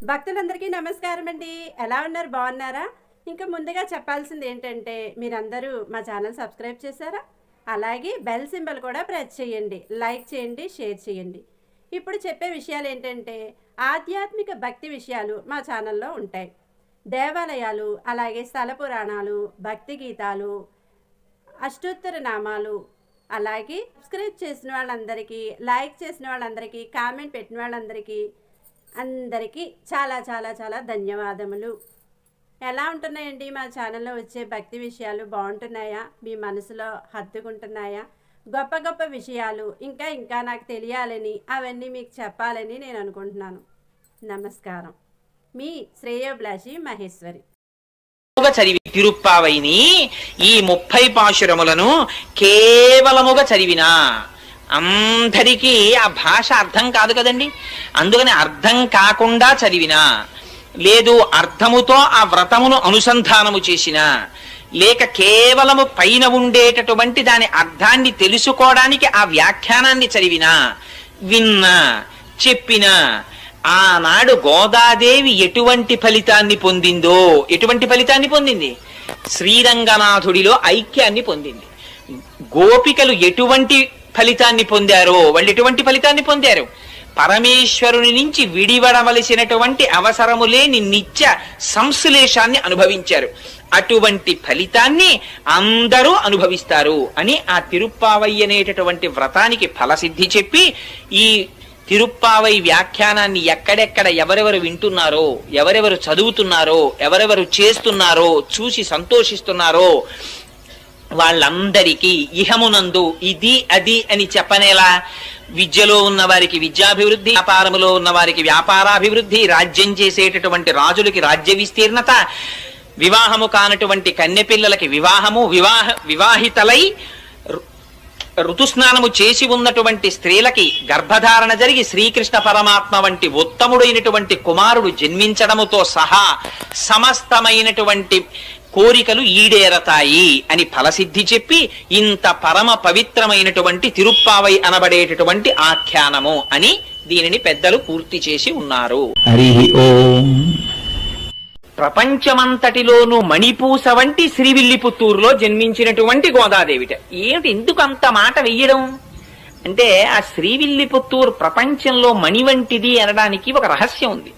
భక్తులందరికీ నమస్కారం అండి. ఎలా ఉన్నారు? బాగున్నారా? ఇంకా ముందుగా చెప్పాల్సింది ఏంటంటే మీరందరూ మా ఛానల్ సబ్స్క్రైబ్ చేశారా? అలాగే బెల్ సింబల్ కూడా ప్రెస్ చేయండి, లైక్ చేయండి, షేర్ చేయండి. ఇప్పుడు చెప్పే విషయాలు ఏంటంటే ఆధ్యాత్మిక భక్తి విషయాలు మా ఛానల్లో ఉంటాయి. దేవాలయాలు, అలాగే స్థల పురాణాలు, భక్తి గీతాలు, అష్టోత్తర నామాలు, అలాగే సబ్స్క్రైబ్ చేసిన వాళ్ళందరికీ, లైక్ చేసిన వాళ్ళందరికీ, కామెంట్ పెట్టిన వాళ్ళందరికీ అందరికీ చాలా చాలా చాలా ధన్యవాదములు. ఎలా ఉంటున్నాయండి మా ఛానల్లో వచ్చే భక్తి విషయాలు? బాగుంటున్నాయా? మీ మనసులో హత్తుకుంటున్నాయా? గొప్ప గొప్ప విషయాలు ఇంకా ఇంకా నాకు తెలియాలని, అవన్నీ మీకు చెప్పాలని నేను అనుకుంటున్నాను. నమస్కారం. మీ శ్రేయోభిలాషి మహేశ్వరి. చదివి తిరుప్పావైని ఈ 30 పాశురములను కేవలముగా చదివినా అందరికీ ఆ భాష అర్థం కాదు కదండి. అందుకని అర్థం కాకుండా చదివినా, లేదు అర్థముతో ఆ వ్రతమును అనుసంధానము చేసినా, లేక కేవలము పైన ఉండేటటువంటి దాని అర్థాన్ని తెలుసుకోవడానికి ఆ వ్యాఖ్యానాన్ని చదివినా, విన్నా, చెప్పినా, ఆనాడు గోదాదేవి ఎటువంటి ఫలితాన్ని పొందిందో, ఎటువంటి ఫలితాన్ని పొందింది? శ్రీరంగనాథుడిలో ఐక్యాన్ని పొందింది. గోపికలు ఎటువంటి ఫలితాన్ని పొందారో, వాళ్ళు ఎటువంటి ఫలితాన్ని పొందారు? పరమేశ్వరుని నుంచి విడివడవలసినటువంటి అవసరము లేని నిత్య సంశ్లేషాన్ని అనుభవించారు. అటువంటి ఫలితాన్ని అందరూ అనుభవిస్తారు అని ఆ తిరుప్పావై అనేటటువంటి వ్రతానికి ఫలసిద్ధి చెప్పి, ఈ తిరుప్పావై వ్యాఖ్యానాన్ని ఎక్కడెక్కడ ఎవరెవరు వింటున్నారో, ఎవరెవరు చదువుతున్నారో, ఎవరెవరు చేస్తున్నారో, చూసి సంతోషిస్తున్నారో వాళ్ళందరికీ ఇహమునందు ఇది అది అని చెప్పనేలా, విద్యలో ఉన్న వారికి విద్యాభివృద్ధి, వ్యాపారములో ఉన్న వారికి వ్యాపారాభివృద్ధి, రాజ్యం చేసేటటువంటి రాజులకి రాజ్య విస్తీర్ణత, వివాహము కానటువంటి కన్యపిల్లలకి వివాహము, వివాహితలై ఋతుస్నానము చేసి ఉన్నటువంటి స్త్రీలకి గర్భధారణ జరిగి శ్రీకృష్ణ పరమాత్మ వంటి ఉత్తముడైనటువంటి కుమారుడు జన్మించడముతో సహా సమస్తమైనటువంటి కోరికలు ఈడేరతాయి అని ఫలసిద్ధి చెప్పి, ఇంత పరమ పవిత్రమైనటువంటి తిరుప్పావై అనబడేటటువంటి ఆఖ్యానము అని దీనిని పెద్దలు పూర్తి చేసి ఉన్నారు. హరి ఓం. ప్రపంచమంతటిలోనూ మణిపూస వంటి శ్రీవిల్లిపుత్తూరులో జన్మించినటువంటి గోదాదేవిట. ఏమిటి ఎందుకు అంత మాట వెయ్యడం అంటే, ఆ శ్రీవిల్లిపుత్తూరు ప్రపంచంలో మణి వంటిది అనడానికి ఒక రహస్యం ఉంది.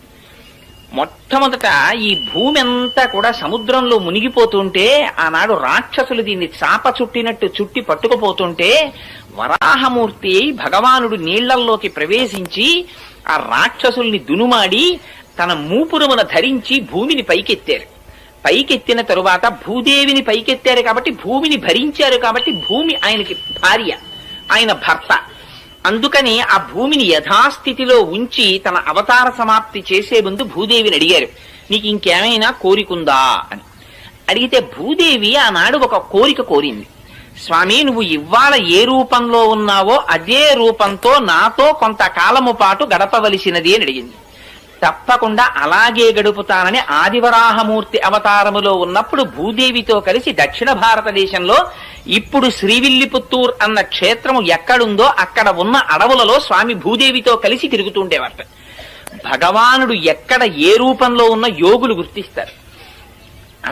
మొట్టమొదట ఈ భూమి అంతా కూడా సముద్రంలో మునిగిపోతుంటే, ఆనాడు రాక్షసులు దీన్ని చాప చుట్టినట్టు చుట్టి పట్టుకుపోతుంటే, వరాహమూర్తి భగవానుడు నీళ్లల్లోకి ప్రవేశించి ఆ రాక్షసుల్ని దునుమాడి తన మూపురమున ధరించి భూమిని పైకెత్తారు. పైకెత్తిన తరువాత భూదేవిని పైకెత్తారు కాబట్టి భూమిని భరించారు కాబట్టి భూమి ఆయనకి భార్య, ఆయన భర్త. అందుకని ఆ భూమిని యథాస్థితిలో ఉంచి తన అవతార సమాప్తి చేసే ముందు భూదేవిని అడిగారు, నీకు ఇంకేమైనా కోరికుందా అని. అడిగితే భూదేవి ఆనాడు ఒక కోరిక కోరింది. స్వామి, నువ్వు ఇవాళ ఏ రూపంలో ఉన్నావో అదే రూపంతో నాతో కొంతకాలము పాటు గడపవలసినది అని అడిగింది. తప్పకుండా అలాగే గడుపుతానని ఆదివరాహమూర్తి అవతారములో ఉన్నప్పుడు భూదేవితో కలిసి దక్షిణ భారతదేశంలో ఇప్పుడు శ్రీవిల్లిపుత్తూర్ అన్న క్షేత్రము ఎక్కడుందో అక్కడ ఉన్న అడవులలో స్వామి భూదేవితో కలిసి తిరుగుతుండేవారట. భగవానుడు ఎక్కడ ఏ రూపంలో ఉన్న యోగులు గుర్తిస్తారు.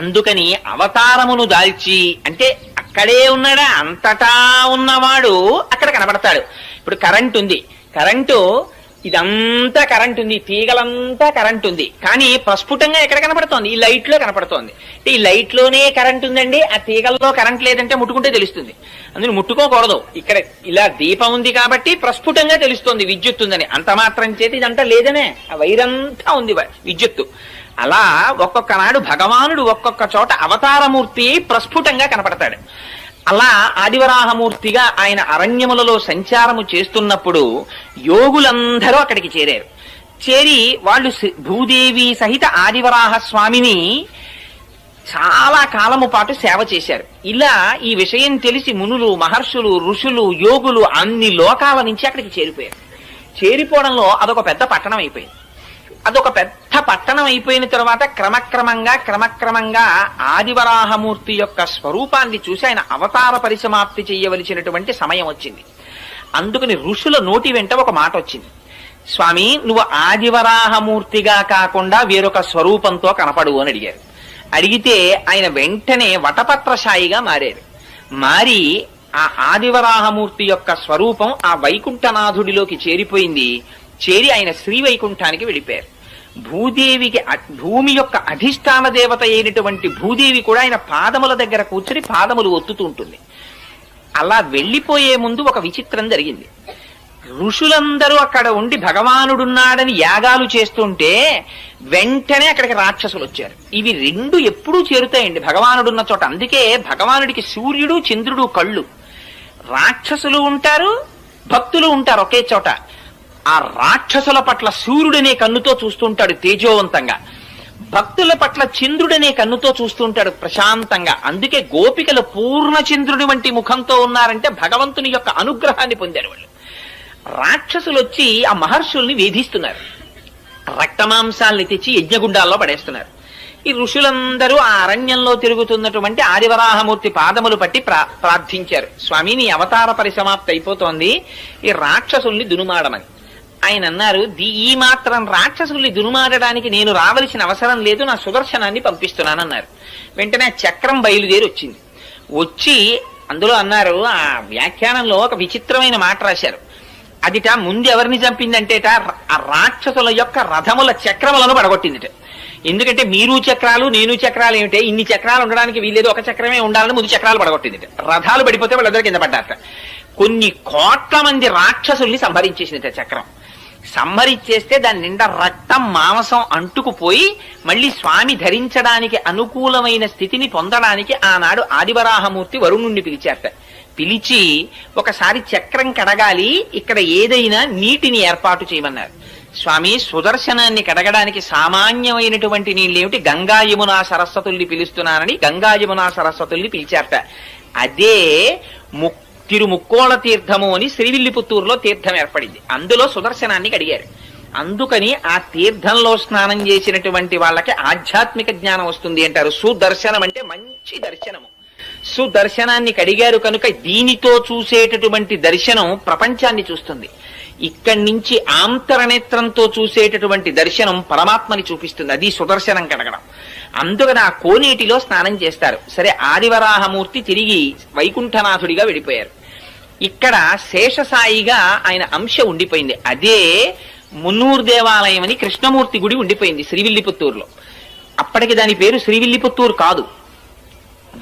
అందుకని అవతారమును దాల్చి, అంటే అక్కడే ఉన్నాడా, అంతటా ఉన్నవాడు అక్కడ కనబడతాడు. ఇప్పుడు కరెంట్ ఉంది, కరెంటు ఇదంతా కరెంట్ ఉంది, తీగలంతా కరెంట్ ఉంది, కానీ ప్రస్ఫుటంగా ఎక్కడ కనపడుతోంది? ఈ లైట్ లో కనపడుతోంది. అంటే ఈ లైట్ లోనే కరెంట్ ఉందండి, ఆ తీగల్లో కరెంట్ లేదంటే ముట్టుకుంటే తెలుస్తుంది. అందుకని ముట్టుకోకూడదు. ఇక్కడ ఇలా దీపం ఉంది కాబట్టి ప్రస్ఫుటంగా తెలుస్తోంది విద్యుత్ ఉందని. అంత మాత్రం చేతి ఇదంతా లేదనే, ఆ వైరంతా ఉంది విద్యుత్తు. అలా ఒక్కొక్క నాడు భగవానుడు ఒక్కొక్క చోట అవతారమూర్తి ప్రస్ఫుటంగా కనపడతాడు. అలా ఆదివరాహమూర్తిగా ఆయన అరణ్యములలో సంచారము చేస్తున్నప్పుడు యోగులందరూ అక్కడికి చేరారు. చేరి వాళ్ళు భూదేవి సహిత ఆదివరాహ స్వామిని చాలా కాలము పాటు సేవ చేశారు. ఇలా ఈ విషయం తెలిసి మునులు, మహర్షులు, ఋషులు, యోగులు అన్ని లోకాల నుంచి అక్కడికి చేరిపోయారు. చేరిపోవడంలో అదొక పెద్ద పట్టణం అయిపోయింది. అదొక పెద్ద పట్టణం అయిపోయిన తర్వాత క్రమక్రమంగా ఆదివరాహమూర్తి యొక్క స్వరూపాన్ని చూసి ఆయన అవతార పరిసమాప్తి చేయవలసినటువంటి సమయం వచ్చింది. అందుకని ఋషుల నోటి వెంట ఒక మాట వచ్చింది, స్వామి నువ్వు ఆదివరాహమూర్తిగా కాకుండా వేరొక స్వరూపంతో కనపడు అని అడిగారు. అడిగితే ఆయన వెంటనే వటపత్రశాయిగా మారారు. మారి ఆ ఆదివరాహమూర్తి యొక్క స్వరూపం ఆ వైకుంఠనాథుడిలోకి చేరిపోయింది. చేరి ఆయన శ్రీవైకుంఠానికి వెళ్ళిపోయారు. భూదేవికి భూమి యొక్క అధిష్టాన దేవత అయినటువంటి భూదేవి కూడా ఆయన పాదముల దగ్గర కూర్చుని పాదములు ఒత్తుతూ ఉంటుంది. అలా వెళ్లిపోయే ముందు ఒక విచిత్రం జరిగింది. ఋషులందరూ అక్కడ ఉండి భగవానుడున్నాడని యాగాలు చేస్తుంటే వెంటనే అక్కడికి రాక్షసులు వచ్చారు. ఇవి రెండు ఎప్పుడూ చేరుతాయండి భగవానుడున్న చోట. అందుకే భగవానుడికి సూర్యుడు చంద్రుడు కళ్ళు. రాక్షసులు ఉంటారు, భక్తులు ఉంటారు ఒకే చోట. ఆ రాక్షసుల పట్ల సూర్యుడనే కన్నుతో చూస్తుంటాడు తేజోవంతంగా, భక్తుల పట్ల చంద్రుడనే కన్నుతో చూస్తుంటాడు ప్రశాంతంగా. అందుకే గోపికలు పూర్ణచంద్రుడి వంటి ముఖంతో ఉన్నారంటే భగవంతుని యొక్క అనుగ్రహాన్ని పొందారు వాళ్ళు. రాక్షసులు వచ్చి ఆ మహర్షుల్ని వేధిస్తున్నారు, రక్తమాంసాల్ని తెచ్చి యజ్ఞగుండాల్లో పడేస్తున్నారు. ఈ ఋషులందరూ ఆ అరణ్యంలో తిరుగుతున్నటువంటి ఆదివరాహమూర్తి పాదములు పట్టి ప్రార్థించారు, స్వామి నీ అవతార పరిసమాప్తి అయిపోతోంది, ఈ రాక్షసుల్ని దునుమాడమని. ఆయన అన్నారు, ఈ మాత్రం రాక్షసుల్ని దునుమాడడానికి నేను రావలసిన అవసరం లేదు, నా సుదర్శనాన్ని పంపిస్తున్నానన్నారు. వెంటనే చక్రం బయలుదేరి వచ్చింది. వచ్చి అందులో అన్నారు, ఆ వ్యాఖ్యానంలో ఒక విచిత్రమైన మాట రాశారు. అదిట ముందు ఎవరిని చంపిందంటేట ఆ రాక్షసుల యొక్క రథముల చక్రములను పడగొట్టిందిట. ఎందుకంటే మీరు చక్రాలు నేను చక్రాలు ఏమిటే, ఇన్ని చక్రాలు ఉండడానికి వీల్లేదు, ఒక చక్రమే ఉండాలని ముందు చక్రాలు పడగొట్టిందిట. రథాలు పడిపోతే వాళ్ళందరూ కింద పడ్డారట. కొన్ని కోట్ల మంది రాక్షసుల్ని సంహరించేసిందిట చక్రం. సంహరించేస్తే దాని నిండా రక్తం మాంసం అంటుకుపోయి మళ్ళీ స్వామి ధరించడానికి అనుకూలమైన స్థితిని పొందడానికి ఆనాడు ఆదివరాహమూర్తి వరుణుణ్ణి పిలిచారట. పిలిచి ఒకసారి చక్రం కడగాలి, ఇక్కడ ఏదైనా నీటిని ఏర్పాటు చేయమన్నారు. స్వామి సుదర్శనాన్ని కడగడానికి సామాన్యమైనటువంటి నీళ్ళేమిటి, గంగా యమునా సరస్వతుల్ని పిలుస్తున్నానని గంగా యమునా సరస్వతుల్ని పిలిచారట. అదే తిరుముక్కోళ తీర్థము అని శ్రీవిల్లిపుత్తూరులో తీర్థం ఏర్పడింది. అందులో సుదర్శనాన్ని కడిగారు. అందుకని ఆ తీర్థంలో స్నానం చేసినటువంటి వాళ్ళకి ఆధ్యాత్మిక జ్ఞానం వస్తుంది అంటారు. సుదర్శనం అంటే మంచి దర్శనము. సుదర్శనాన్ని కడిగారు కనుక దీనితో చూసేటటువంటి దర్శనం ప్రపంచాన్ని చూస్తుంది. ఇక్కడి నుంచి ఆంతరనేత్రంతో చూసేటటువంటి దర్శనం పరమాత్మని చూపిస్తుంది. అది సుదర్శనం కడగడం. అందుకని ఆ కోనేటిలో స్నానం చేస్తారు. సరే, ఆదివరాహమూర్తి తిరిగి వైకుంఠనాథుడిగా వెళ్ళిపోయారు. ఇక్కడ శేషసాయిగా ఆయన అంశ ఉండిపోయింది. అదే మున్నూరు దేవాలయం అని కృష్ణమూర్తి గుడి ఉండిపోయింది శ్రీవిల్లిపుత్తూరులో. అప్పటికి దాని పేరు శ్రీవిల్లిపుత్తూరు కాదు.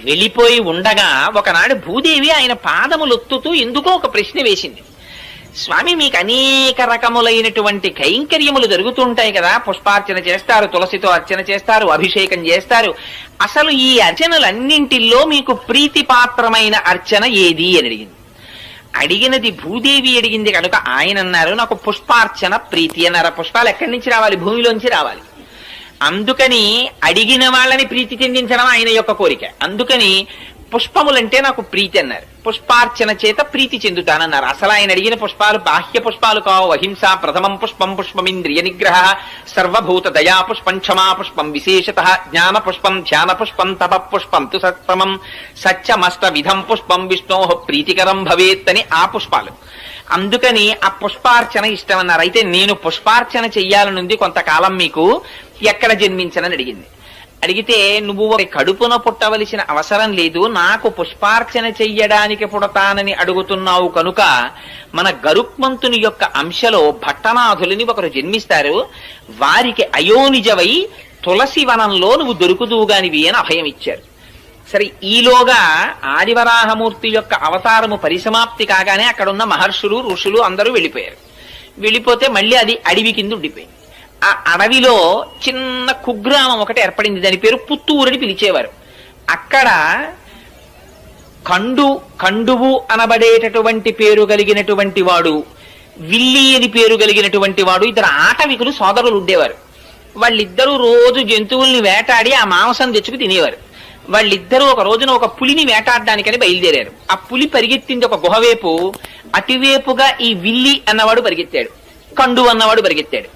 వెళ్ళిపోయి ఉండగా ఒకనాడు భూదేవి ఆయన పాదములొత్తుతూ ఎందుకో ఒక ప్రశ్న వేసింది. స్వామి మీకు అనేక రకములైనటువంటి కైంకర్యములు జరుగుతుంటాయి కదా, పుష్పార్చన చేస్తారు, తులసితో అర్చన చేస్తారు, అభిషేకం చేస్తారు. అసలు ఈ అర్చనలన్నింటిలో మీకు ప్రీతిపాత్రమైన అర్చన ఏది అని అడిగింది. అడిగినది భూదేవి అడిగింది కనుక ఆయన అన్నారు, నాకు పుష్పార్చన ప్రీతి అన్నారు. పుష్పాలు ఎక్కడి నుంచి రావాలి? భూమిలోంచి రావాలి. అందుకని అడిగిన వాళ్ళని ప్రీతి చెందించడం ఆయన యొక్క కోరిక. అందుకని పుష్పములంటే నాకు ప్రీతి అన్నారు. పుష్పార్చన చేత ప్రీతి చెందుతానన్నారు. అసలు ఆయన అడిగిన పుష్పాలు బాహ్య పుష్పాలు కావు. అహింస ప్రథమం పుష్పం, పుష్పమింద్రియ నిగ్రహ, సర్వభూత దయా పుష్పం, క్షమా పుష్పం, విశేషత జ్ఞాన పుష్పం, ధ్యాన పుష్పం, తప పుష్పం తు సత్పమం, సత్యమష్ట విధం పుష్పం విష్ణో ప్రీతికరం భవేత్ అని ఆ పుష్పాలు. అందుకని ఆ పుష్పార్చన ఇష్టం అన్నారు. అయితే నేను పుష్పార్చన చెయ్యాలనుంది కొంతకాలం, మీకు ఎక్కడ జన్మించనని అడిగింది. అడిగితే నువ్వు కడుపున పుట్టవలసిన అవసరం లేదు, నాకు పుష్పార్చన చెయ్యడానికి పుడతానని అడుగుతున్నావు కనుక మన గరుక్మంతుని యొక్క అంశలో భట్టనాథులని ఒకరు జన్మిస్తారు, వారికి అయోనిజవై తులసి వనంలో నువ్వు దొరుకుదువుగానివి అని అభయం ఇచ్చారు. సరే, ఈలోగా ఆదివరాహమూర్తి యొక్క అవతారము పరిసమాప్తి కాగానే అక్కడున్న మహర్షులు ఋషులు అందరూ వెళ్ళిపోయారు. వెళ్ళిపోతే మళ్ళీ అది అడవి కింద ఉండిపోయింది. ఆ అడవిలో చిన్న కుగ్రామం ఒకటి ఏర్పడింది. దాని పేరు పుత్తూరు అని పిలిచేవారు. అక్కడ కండువు అనబడేటటువంటి పేరు కలిగినటువంటి వాడు, విల్లి అని పేరు కలిగినటువంటి వాడు, ఇద్దరు ఆటవికులు సోదరులు ఉండేవారు. వాళ్ళిద్దరూ రోజు జంతువుల్ని వేటాడి ఆ మాంసం తెచ్చుకు తినేవారు. వాళ్ళిద్దరూ ఒక రోజున ఒక పులిని వేటాడడానికని బయలుదేరారు. ఆ పులి పరిగెత్తింది ఒక గుహవేపు. అటువేపుగా ఈ విల్లి అన్నవాడు పరిగెత్తాడు, కండు అన్నవాడు పరిగెత్తాడు.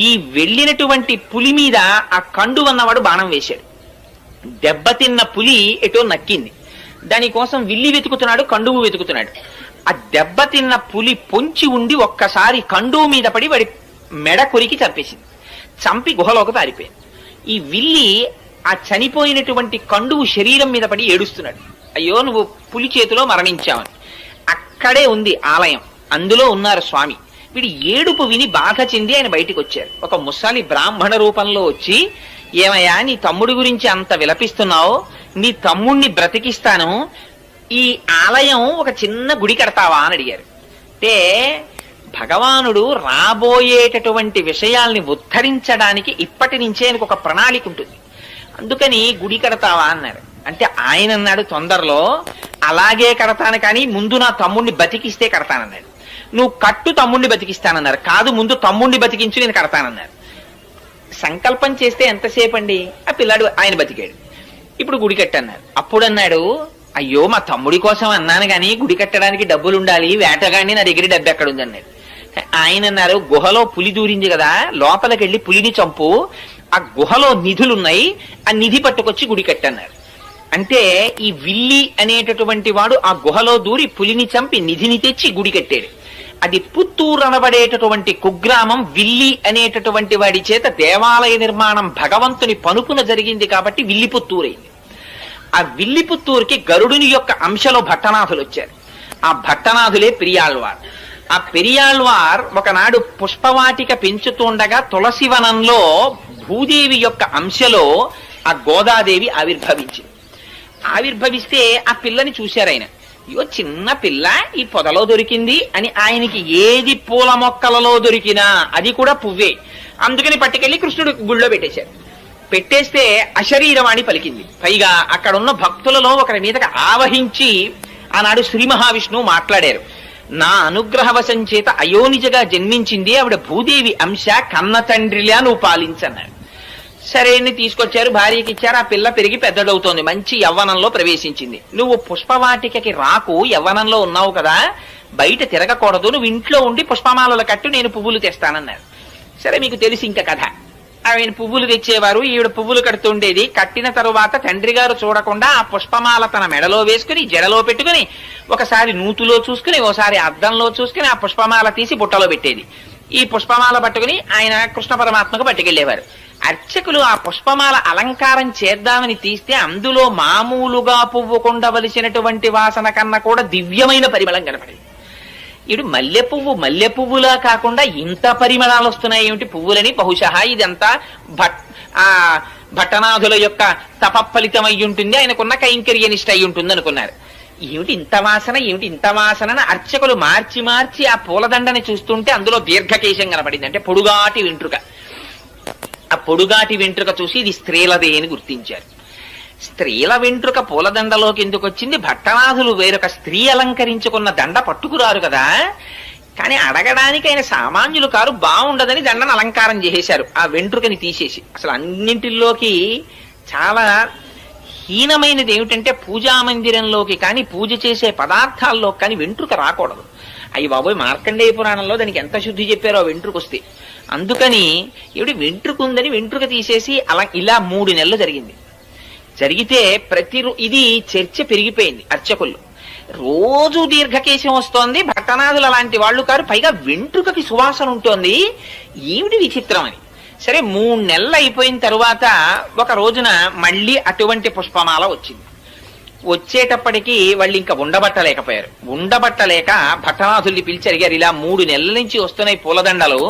ఈ వెళ్ళినటువంటి పులి మీద ఆ కండు అన్నవాడు బాణం వేశాడు. దెబ్బతిన్న పులి ఎటో నక్కింది. దానికోసం విల్లి వెతుకుతున్నాడు, కండువు వెతుకుతున్నాడు. ఆ దెబ్బతిన్న పులి పొంచి ఉండి ఒక్కసారి కండువు మీద పడి వాడి మెడ కొరికి చంపేసింది. చంపి గుహలోకి పారిపోయింది. ఈ విల్లి ఆ చనిపోయినటువంటి కండువు శరీరం మీద పడి ఏడుస్తున్నాడు. అయ్యో నువ్వు పులి చేతిలో మరణించావని. అక్కడే ఉంది ఆలయం, అందులో ఉన్నారు స్వామి. వీడి ఏడుపు విని బాధ చెంది ఆయన బయటికి వచ్చారు. ఒక ముసలి బ్రాహ్మణ రూపంలో వచ్చి, ఏమయ్యా నీ తమ్ముడి గురించి అంత విలపిస్తున్నావు, నీ తమ్ముణ్ణి బ్రతికిస్తాను, ఈ ఆలయం ఒక చిన్న గుడి కడతావా అని అడిగారు. అంటే భగవానుడు రాబోయేటటువంటి విషయాల్ని ఉద్ధరించడానికి ఇప్పటి నుంచే ఆయనకు ఒక ప్రణాళిక ఉంటుంది. అందుకని గుడి కడతావా అన్నారు. అంటే ఆయన అన్నాడు తొందరలో అలాగే కడతాను, కానీ ముందు నా తమ్ముడిని బతికిస్తే కడతానన్నాడు. నువ్వు కట్టు తమ్ముడిని బతికిస్తానన్నారు. కాదు ముందు తమ్ముడిని బతికించు నేను కడతానన్నారు. సంకల్పం చేస్తే ఎంతసేపు అండి, ఆ పిల్లాడు ఆయన బతికాడు. ఇప్పుడు గుడి కట్టన్నారు. అప్పుడు అన్నాడు, అయ్యో మా తమ్ముడి కోసం అన్నాను కానీ గుడి కట్టడానికి డబ్బులు ఉండాలి, వేటగాడిని నా దగ్గర డబ్బు ఎక్కడుంది అన్నాడు. ఆయన అన్నారు, గుహలో పులి దూరింది కదా, లోపలికి వెళ్ళి పులిని చంపు, ఆ గుహలో నిధులున్నాయి, ఆ నిధి పట్టుకొచ్చి గుడి కట్టన్నారు. అంటే ఈ విల్లి అనేటటువంటి వాడు ఆ గుహలో దూరి పులిని చంపి నిధిని తెచ్చి గుడి కట్టాడు. అది పుత్తూరు అనబడేటటువంటి కుగ్రామం విల్లి అనేటటువంటి వాడి చేత దేవాలయ నిర్మాణం భగవంతుని పనుకున జరిగింది కాబట్టి విల్లిపుత్తూరైంది. ఆ విల్లిపుత్తూరుకి గరుడుని యొక్క అంశలో భట్టనాథులు వచ్చారు. ఆ భట్టనాథులే పెరియాళ్వార్. ఆ పెరియాళ్వార్ ఒకనాడు పుష్పవాటిక పెంచుతుండగా తులసివనంలో భూదేవి యొక్క అంశలో ఆ గోదాదేవి ఆవిర్భవించింది. ఆవిర్భవిస్తే ఆ పిల్లని చూశారు ఆయన. అయ్యో చిన్న పిల్ల ఈ పొదలో దొరికింది అని ఆయనకి ఏది పూల మొక్కలలో దొరికినా అది కూడా పువ్వే. అందుకని పట్టుకెళ్లి కృష్ణుడు గుళ్ళో పెట్టేశారు. పెట్టేస్తే అశరీరవాణి పలికింది. పైగా అక్కడ ఉన్న భక్తులలో ఒకరి మీదకి ఆవహించి ఆనాడు శ్రీ మహావిష్ణువు మాట్లాడారు. నా అనుగ్రహవశం చేత అయోనిజగా జన్మించింది ఆవిడ భూదేవి అంశ, కన్న తండ్రిలా నువ్వు పాలించన్నాడు. సరే తీసుకొచ్చారు, భార్యకి ఇచ్చారు. ఆ పిల్ల పెరిగి పెద్దదవుతోంది, మంచి యవ్వనంలో ప్రవేశించింది. నువ్వు పుష్పవాటికకి రాకు, యవ్వనంలో ఉన్నావు కదా, బయట తిరగకూడదు, నువ్వు ఇంట్లో ఉండి పుష్పమాలలు కట్టు, నేను పువ్వులు తెస్తానన్నారు. సరే మీకు తెలిసి ఇంకా కథ. ఆయన పువ్వులు తెచ్చేవారు, ఈవిడ పువ్వులు కడుతుండేది. కట్టిన తరువాత తండ్రి గారు చూడకుండా ఆ పుష్పమాల తన మెడలో వేసుకుని జడలో పెట్టుకుని ఒకసారి నూతులో చూసుకుని ఒకసారి అద్దంలో చూసుకుని ఆ పుష్పమాల తీసి బుట్టలో పెట్టేది. ఈ పుష్పమాల పట్టుకుని ఆయన కృష్ణ పరమాత్మకు పట్టుకెళ్లేవారు. అర్చకులు ఆ పుష్పమాల అలంకారం చేద్దామని తీస్తే అందులో మామూలుగా పువ్వు కొండవలసినటువంటి వాసన కన్నా కూడా దివ్యమైన పరిమళం కనపడింది. ఇటు మల్లె పువ్వులా కాకుండా ఇంత పరిమళాలు వస్తున్నాయి ఏమిటి పువ్వులని, బహుశా ఇదంతా భట్టనాథుల యొక్క తపఫలితం అయి ఉంటుంది, ఆయనకున్న కైంకర్యనిష్ట అయి ఉంటుంది అనుకున్నారు. ఏమిటి ఇంత వాసన అని అర్చకులు మార్చి మార్చి ఆ పూలదండని చూస్తుంటే అందులో దీర్ఘకేశం కనపడింది. అంటే పొడుగాటి వెంట్రుక. ఆ పొడుగాటి వెంట్రుక చూసి ఇది స్త్రీలదే అని గుర్తించారు. స్త్రీల వెంట్రుక పూలదండలోకి ఎందుకు వచ్చింది? భట్టనాథులు వేరొక స్త్రీ అలంకరించుకున్న దండ పట్టుకురారు కదా, కానీ అడగడానికి ఆయన సామాన్యులు కారు, బాగుండదని దండను అలంకారం చేసేశారు. ఆ వెంట్రుకని తీసేసి అసలు అన్నింటిలోకి చాలా హీనమైనది ఏమిటంటే పూజా మందిరంలోకి కానీ పూజ చేసే పదార్థాల్లో కానీ వెంట్రుక రాకూడదు. అయ్యి బాబోయ్, మార్కండేయ పురాణంలో దానికి ఎంత శుద్ధి చెప్పారో ఆ వెంట్రుక వస్తే. అందుకని ఏమిటి వెంట్రుక ఉందని వెంట్రుక తీసేసి అలా ఇలా 3 నెలలు జరిగింది. జరిగితే ఇది చర్చ పెరిగిపోయింది అర్చకుల్లో. రోజు దీర్ఘకేశం వస్తోంది, భట్టనాథులు అలాంటి వాళ్ళు కారు, పైగా వెంట్రుకకి సువాసన ఉంటోంది, ఏమిటి విచిత్రం అని. సరే 3 నెలలు అయిపోయిన తరువాత ఒక రోజున మళ్ళీ అటువంటి పుష్పమాల వచ్చింది. వచ్చేటప్పటికి వాళ్ళు ఇంకా ఉండబట్టలేక భట్టనాథుల్ని పిలిచి అడిగారు, ఇలా 3 నెలల నుంచి వస్తున్నాయి పూలదండలు,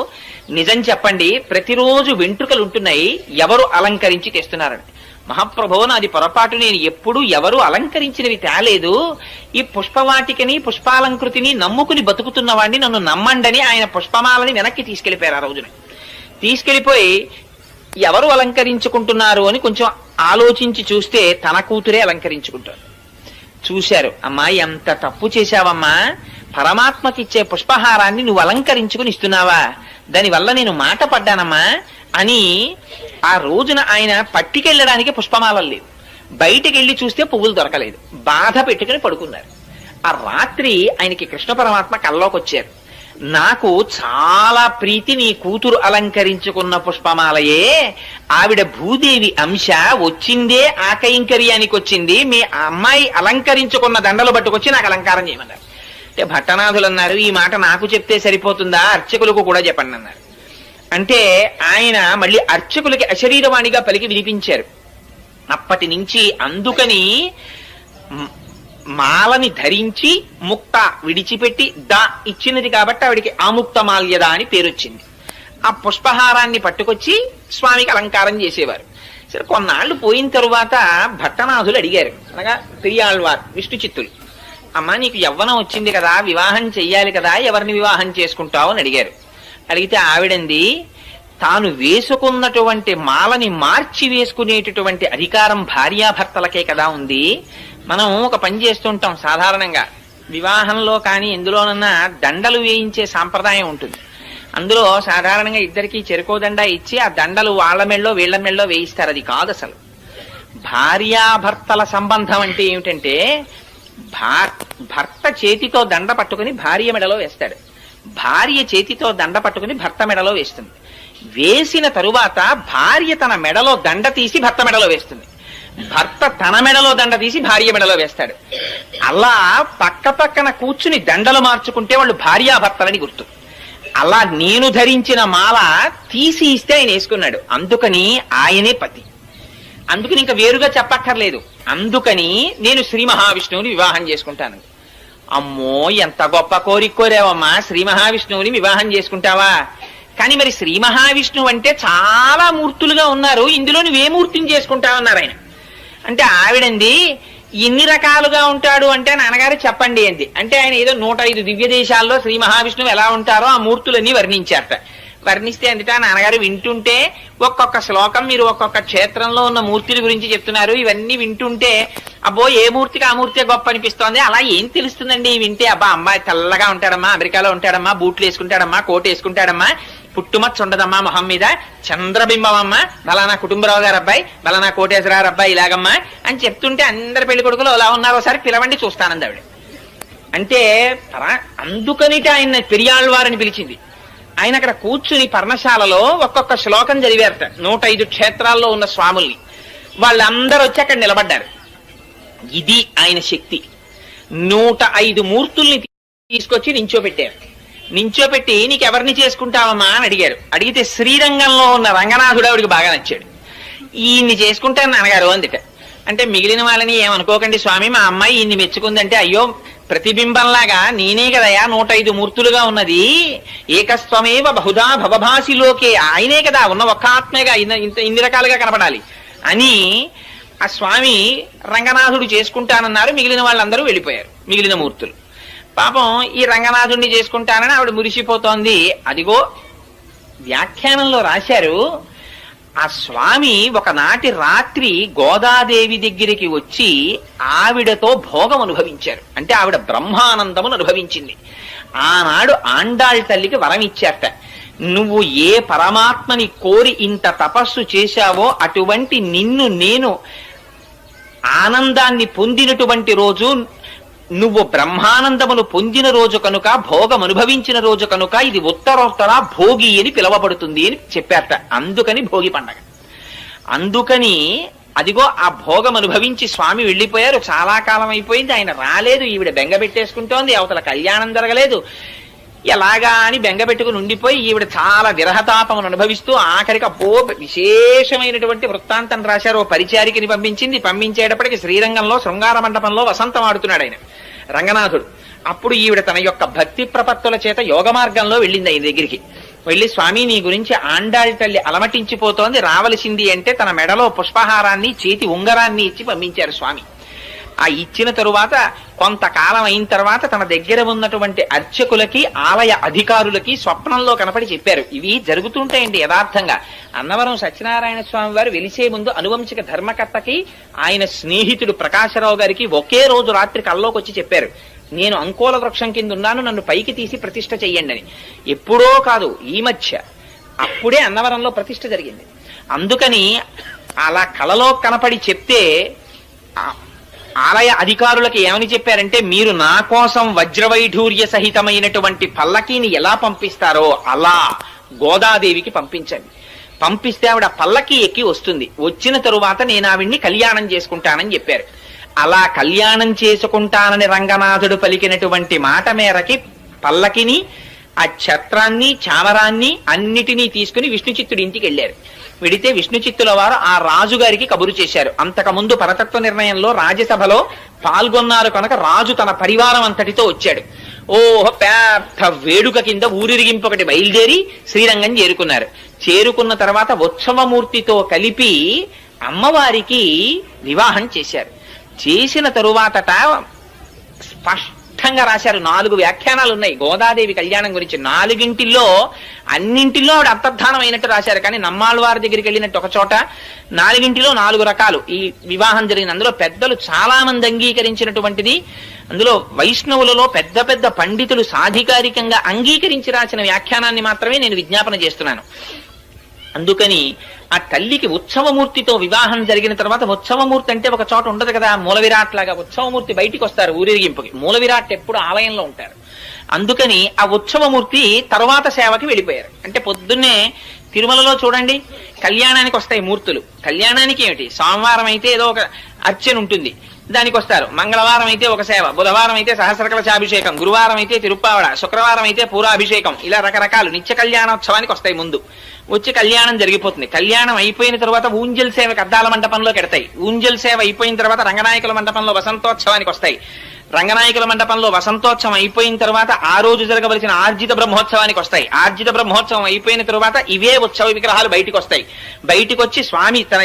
నిజం చెప్పండి, ప్రతిరోజు వెంట్రుకలు ఉంటున్నాయి, ఎవరు అలంకరించి తెస్తున్నారని. మహాప్రభో, నాది పొరపాటు, నేను ఎప్పుడు ఎవరు అలంకరించినవి తేలేదు, ఈ పుష్పవాటికని పుష్పాలంకృతిని నమ్ముకుని బతుకుతున్న వాడిని నన్ను నమ్మండని ఆయన పుష్పమాలని వెనక్కి తీసుకెళ్లిపోయారు. ఆ రోజున తీసుకెళ్లిపోయి ఎవరు అలంకరించుకుంటున్నారు అని కొంచెం ఆలోచించి చూస్తే తన కూతురే అలంకరించుకుంటారు. చూశారు, అమ్మా ఎంత తప్పు చేశావమ్మా, పరమాత్మకిచ్చే పుష్పహారాన్ని నువ్వు అలంకరించుకుని ఇస్తున్నావా, దానివల్ల నేను మాట పడ్డానమ్మా అని. ఆ రోజున ఆయన పట్టికెళ్ళడానికి పుష్పమాలలు లేవు, బయటికి వెళ్ళి చూస్తే పువ్వులు దొరకలేదు, బాధ పెట్టుకుని పడుకున్నారు. ఆ రాత్రి ఆయనకి కృష్ణ పరమాత్మ కల్లోకి వచ్చారు. నాకు చాలా ప్రీతి నీ కూతురు అలంకరించుకున్న పుష్పమాలయే, ఆవిడ భూదేవి అంశ, వచ్చిందే ఆ కైంకర్యానికి వచ్చింది, మీ అమ్మాయి అలంకరించుకున్న దండలు పట్టుకొచ్చి నాకు అలంకారం చేయమన్నారు. అంటే భట్టనాథులు అన్నారు, ఈ మాట నాకు చెప్తే సరిపోతుందా, అర్చకులకు కూడా చెప్పండి అన్నారు. అంటే ఆయన మళ్ళీ అర్చకులకి అశరీరవాణిగా పలికి వినిపించారు. అప్పటి నుంచి అందుకని మాలని ధరించి ముక్త విడిచిపెట్టి దా ఇచ్చినది కాబట్టి ఆవిడికి ఆముక్త మాల్యద అని పేరొచ్చింది. ఆ పుష్పహారాన్ని పట్టుకొచ్చి స్వామికి అలంకారం చేసేవారు. సరే కొన్నాళ్ళు పోయిన తరువాత భట్టనాథులు అడిగారు, అనగా పెరియాళ్వార్ విష్ణు చిత్తులు, అమ్మ నీకు యవ్వనం వచ్చింది కదా, వివాహం చెయ్యాలి కదా, ఎవరిని వివాహం చేసుకుంటావు అని అడిగారు. అడిగితే ఆవిడంది, తాను వేసుకున్నటువంటి మాలని మార్చి వేసుకునేటటువంటి అధికారం భార్యాభర్తలకే కదా ఉంది. మనం ఒక పని చేస్తుంటాం సాధారణంగా, వివాహంలో కానీ ఎందులోనన్నా దండలు వేయించే సాంప్రదాయం ఉంటుంది. అందులో సాధారణంగా ఇద్దరికి చెరుకోదండ ఇచ్చి ఆ దండలు వాళ్ళ మెళ్ళో వీళ్ల మెళ్ళో వేయిస్తారు. అది కాదు అసలు. భార్యాభర్తల సంబంధం అంటే ఏమిటంటే, భర్త చేతితో దండ పట్టుకుని భార్య మెడలో వేస్తాడు, భార్య చేతితో దండ పట్టుకుని భర్త మెడలో వేస్తుంది. వేసిన తరువాత భార్య తన మెడలో దండ తీసి భర్త మెడలో వేస్తుంది, భర్త తన మెడలో దండ తీసి భార్య మెడలో వేస్తాడు. అలా పక్క పక్కన కూర్చుని దండలు మార్చుకుంటే వాళ్ళు భార్యాభర్తలని గుర్తు. అలా నేను ధరించిన మాల తీసి ఇస్తే ఆయన వేసుకున్నాడు, అందుకని ఆయనే పతి. అందుకని ఇంకా వేరుగా చెప్పక్కర్లేదు. అందుకని నేను శ్రీ మహావిష్ణువుని వివాహం చేసుకుంటాను. అమ్మో ఎంత గొప్ప కోరిక కోరావమ్మా, శ్రీ మహావిష్ణువుని వివాహం చేసుకుంటావా? కానీ మరి శ్రీ మహావిష్ణువు అంటే చాలా మూర్తులుగా ఉన్నారు, ఇందులో నువ్వే మూర్తిని చేసుకుంటావన్నారు ఆయన. అంటే ఆవిడంది, ఎన్ని రకాలుగా ఉంటాడు అంటే నాన్నగారు చెప్పండి అంది. అంటే ఆయన ఏదో 105 దివ్య దేశాల్లో శ్రీ మహావిష్ణువు ఎలా ఉంటారో ఆ మూర్తులన్నీ వర్ణించారట. వర్ణిస్తే అందుట నాన్నగారు వింటుంటే ఒక్కొక్క శ్లోకం మీరు ఒక్కొక్క క్షేత్రంలో ఉన్న మూర్తుల గురించి చెప్తున్నారు, ఇవన్నీ వింటుంటే అబ్బో ఏ మూర్తికి ఆ మూర్తి గొప్ప అనిపిస్తోంది. అలా ఏం తెలుస్తుందండి వింటే? అబ్బా అమ్మాయి తెల్లగా ఉంటాడమ్మా, అమెరికాలో ఉంటాడమ్మా, బూట్లు వేసుకుంటాడమ్మా, కోట్ వేసుకుంటాడమ్మా, పుట్టుమచ్చ ఉండదమ్మా మొహం మీద, చంద్రబింబమమ్మా, బలానా కుటుంబరావు గారు అబ్బాయి, బలానా కోటేశ్వరరావు అబ్బాయి ఇలాగమ్మా అని చెప్తుంటే అందరి పెళ్లి కొడుకులు అలా ఉన్నారు, ఒకసారి పిలవండి చూస్తానంది ఆవిడ. అంటే అందుకనిట ఆయన పెరియాళ్వారని పిలిచింది. ఆయన అక్కడ కూర్చుని పర్ణశాలలో ఒక్కొక్క శ్లోకం చదివారట 105 క్షేత్రాల్లో ఉన్న స్వాముల్ని. వాళ్ళందరూ వచ్చి అక్కడ నిలబడ్డారు. ఇది ఆయన శక్తి. 105 మూర్తుల్ని తీసుకొచ్చి నించోపెట్టారు. నించోపెట్టి నీకెవరిని చేసుకుంటావమ్మా అని అడిగారు. అడిగితే శ్రీరంగంలో ఉన్న రంగనాథుడు ఆవిడికి బాగా నచ్చాడు. ఈయన్ని చేసుకుంటాను నాన్నగారు అందిట. అంటే మిగిలిన వాళ్ళని ఏమనుకోకండి స్వామి, మా అమ్మాయి ఈయన్ని మెచ్చుకుందంటే, అయ్యో ప్రతిబింబంలాగా నేనే కదయా 105 మూర్తులుగా ఉన్నది, ఏకస్వమేవ బహుధా భవభాసిలోకే, ఆయనే కదా ఉన్న ఒక్క ఆత్మేగా ఇన్ని రకాలుగా కనపడాలి అని ఆ స్వామి రంగనాథుడు చేసుకుంటానన్నారు. మిగిలిన వాళ్ళందరూ వెళ్ళిపోయారు, మిగిలిన మూర్తులు. పాపం ఈ రంగనాథుడిని చేసుకుంటానని ఆవిడ మురిసిపోతోంది. అదిగో వ్యాఖ్యానంలో రాశారు, ఆ స్వామి ఒకనాటి రాత్రి గోదాదేవి దగ్గరికి వచ్చి ఆవిడతో భోగం అనుభవించారు. అంటే ఆవిడ బ్రహ్మానందమును అనుభవించింది. ఆనాడు ఆండాళ్ తల్లికి వరం ఇచ్చారట, నువ్వు ఏ పరమాత్మని కోరి ఇంత తపస్సు చేశావో అటువంటి నిన్ను నేను ఆనందాన్ని పొందినటువంటి రోజు, నువ్వు బ్రహ్మానందమును పొందిన రోజు కనుక, భోగం అనుభవించిన రోజు కనుక ఇది ఉత్తరోత్తర భోగి అని పిలవబడుతుంది అని చెప్పారట. అందుకని భోగి పండగ. అందుకని అదిగో ఆ భోగం అనుభవించి స్వామి వెళ్ళిపోయారు. చాలా కాలం అయిపోయింది, ఆయన రాలేదు. ఈవిడ బెంగ పెట్టేసుకుంటోంది, అవతల కళ్యాణం జరగలేదు. ఎలాగా అని బెంగ పెట్టుకుని ఉండిపోయి ఈవిడ చాలా విరహతాపమును అనుభవిస్తూ ఆఖరికి అబ్బో విశేషమైనటువంటి వృత్తాంతం రాశారు. ఓ పరిచారికని పంపించేటప్పటికి శ్రీరంగంలో శృంగార మండపంలో వసంతం ఆడుతున్నాడు ఆయన రంగనాథుడు. అప్పుడు ఈవిడ తన యొక్క భక్తి ప్రపత్తుల చేత యోగ మార్గంలో వెళ్ళింది ఆయన దగ్గరికి. వెళ్ళి, స్వామి నీ గురించి ఆండాళ్ తల్లి అలమటించిపోతోంది, రావలసింది అంటే తన మెడలో పుష్పహారాన్ని చేతి ఉంగరాన్ని ఇచ్చి పంపించారు స్వామి. ఆ ఇచ్చిన తరువాత కొంతకాలం అయిన తర్వాత తన దగ్గర ఉన్నటువంటి అర్చకులకి, ఆలయ అధికారులకి స్వప్నంలో కనపడి చెప్పారు. ఇవి జరుగుతుంటాయండి యథార్థంగా. అన్నవరం సత్యనారాయణ స్వామి వారు వెలిసే ముందు అనువంశిక ధర్మకర్తకి ఆయన స్నేహితుడు ప్రకాశరావు గారికి ఒకే రోజు రాత్రి కల్లోకి వచ్చి చెప్పారు, నేను అంకోల వృక్షం కింద ఉన్నాను, నన్ను పైకి తీసి ప్రతిష్ఠ చెయ్యండి అని. ఎప్పుడో కాదు, ఈ మధ్య అప్పుడే అన్నవరంలో ప్రతిష్ఠ జరిగింది. అందుకని అలా కలలో కనపడి చెప్తే ఆలయ అధికారులకి ఏమని చెప్పారంటే, మీరు నా కోసం వజ్రవైఢూర్య సహితమైనటువంటి పల్లకీని ఎలా పంపిస్తారో అలా గోదాదేవికి పంపించండి. పంపిస్తే ఆవిడ పల్లకి ఎక్కి వస్తుంది. వచ్చిన తరువాత నేను ఆవిడ్ని కళ్యాణం చేసుకుంటానని చెప్పారు. అలా కళ్యాణం చేసుకుంటానని రంగనాథుడు పలికినటువంటి మాట మేరకి పల్లకిని ఆ ఛత్రాన్ని చామరాన్ని అన్నిటినీ తీసుకుని విష్ణుచిత్తుడి ఇంటికి వెళ్ళారు. వెడితే విష్ణుచిత్తుల వారు ఆ రాజుగారికి కబురు చేశారు. అంతకుముందు పరతత్వ నిర్ణయంలో రాజ్యసభలో పాల్గొన్నారు కనుక రాజు తన పరివారం అంతటితో వచ్చాడు. ఓహో పెద్ద వేడుక కింద ఊరిరిగింపు ఒకటి బయలుదేరి శ్రీరంగం చేరుకున్నారు. చేరుకున్న తర్వాత ఉత్సవమూర్తితో కలిపి అమ్మవారికి వివాహం చేశారు. చేసిన తరువాతట స్పష్టంగా రాశారు. 4 వ్యాఖ్యానాలు ఉన్నాయి గోదాదేవి కళ్యాణం గురించి. 4 అన్నింటిలో ఆవిడ అంతర్ధానం అయినట్టు రాశారు. కానీ నమ్మాళ్ళవారి దగ్గరికి వెళ్ళినట్టు ఒక చోట 4 4 రకాలు ఈ వివాహం జరిగింది. అందులో పెద్దలు చాలా మంది అంగీకరించినటువంటిది. అందులో వైష్ణవులలో పెద్ద పెద్ద పండితులు సాధికారికంగా అంగీకరించి రాసిన వ్యాఖ్యానాన్ని మాత్రమే నేను విజ్ఞాపన చేస్తున్నాను. అందుకని ఆ తల్లికి ఉత్సవమూర్తితో వివాహం జరిగిన తర్వాత, ఉత్సవమూర్తి అంటే ఒక చోట ఉండదు కదా, మూల విరాట్ లాగా ఉత్సవమూర్తి బయటికి వస్తారు ఊరేగింపుకి. మూల విరాట్ ఎప్పుడు ఆలయంలో ఉంటారు. అందుకని ఆ ఉత్సవమూర్తి తర్వాత సేవకి వెళ్ళిపోయారు. అంటే పొద్దున్నే తిరుమలలో చూడండి కళ్యాణానికి వస్తాయి మూర్తులు. కళ్యాణానికి ఏమిటి, సోమవారం అయితే ఏదో ఒక అర్చన ఉంటుంది, దానికి వస్తారు. మంగళవారం అయితే ఒక సేవ, బుధవారం అయితే సహస్రకలశాభిషేకం, గురువారం అయితే తిరుప్పావడ, శుక్రవారం అయితే పూరాభిషేకం, ఇలా రకరకాలు నిత్య కళ్యాణోత్సవానికి వస్తాయి. ముందు వచ్చి కళ్యాణం జరిగిపోతుంది. కళ్యాణం అయిపోయిన తర్వాత ఊంజల్ సేవకి అద్దాల మండపంలో కెడతాయి. ఊంజల్ సేవ అయిపోయిన తర్వాత రంగనాయకుల మండపంలో వసంతోత్సవానికి వస్తాయి. రంగనాయకుల మండపంలో వసంతోత్సవం అయిపోయిన తర్వాత ఆ రోజు జరగవలసిన ఆర్జిత బ్రహ్మోత్సవానికి వస్తాయి. ఆర్జిత బ్రహ్మోత్సవం అయిపోయిన తర్వాత ఇవే ఉత్సవ విగ్రహాలు బయటికి వస్తాయి. బయటికి వచ్చి స్వామి తన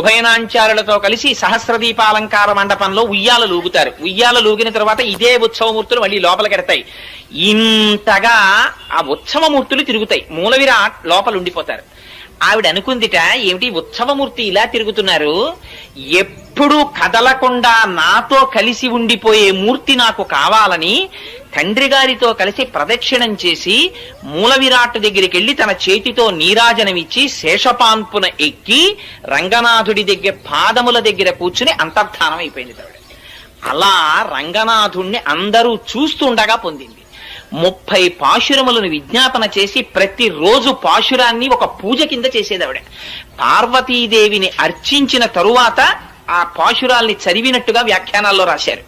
ఉభయనాంచారులతో కలిసి సహస్రదీపాలంకార మండపంలో ఉయ్యాల లూగుతారు. ఉయ్యాల లూగిన తర్వాత ఇదే ఉత్సవమూర్తులు మళ్ళీ లోపలికెడతాయి. ఇంతగా ఆ ఉత్సవమూర్తులు తిరుగుతాయి. మూల విరాట్ లోపల ఉండిపోతారు. ఆవిడ అనుకుందిట, ఏమిటి ఉత్సవమూర్తి ఇలా తిరుగుతున్నారు, ఎప్పుడూ కదలకుండా నాతో కలిసి ఉండిపోయే మూర్తి నాకు కావాలని తండ్రి గారితో కలిసి ప్రదక్షిణం చేసి మూల విరాట్ దగ్గరికి వెళ్లి తన చేతితో నీరాజనమిచ్చి శేషపాన్పున ఎక్కి రంగనాథుడి దగ్గర పాదముల దగ్గర కూర్చుని అంతర్ధానం అయిపోయింది. అలా రంగనాథుణ్ణి అందరూ చూస్తుండగా పొందింది. 30 పాశురములను విజ్ఞాపన చేసి ప్రతిరోజు పాశురాన్ని ఒక పూజ కింద చేసేది ఆవిడ. పార్వతీదేవిని అర్చించిన తరువాత ఆ పాశురాల్ని చదివినట్టుగా వ్యాఖ్యానాల్లో రాశారు.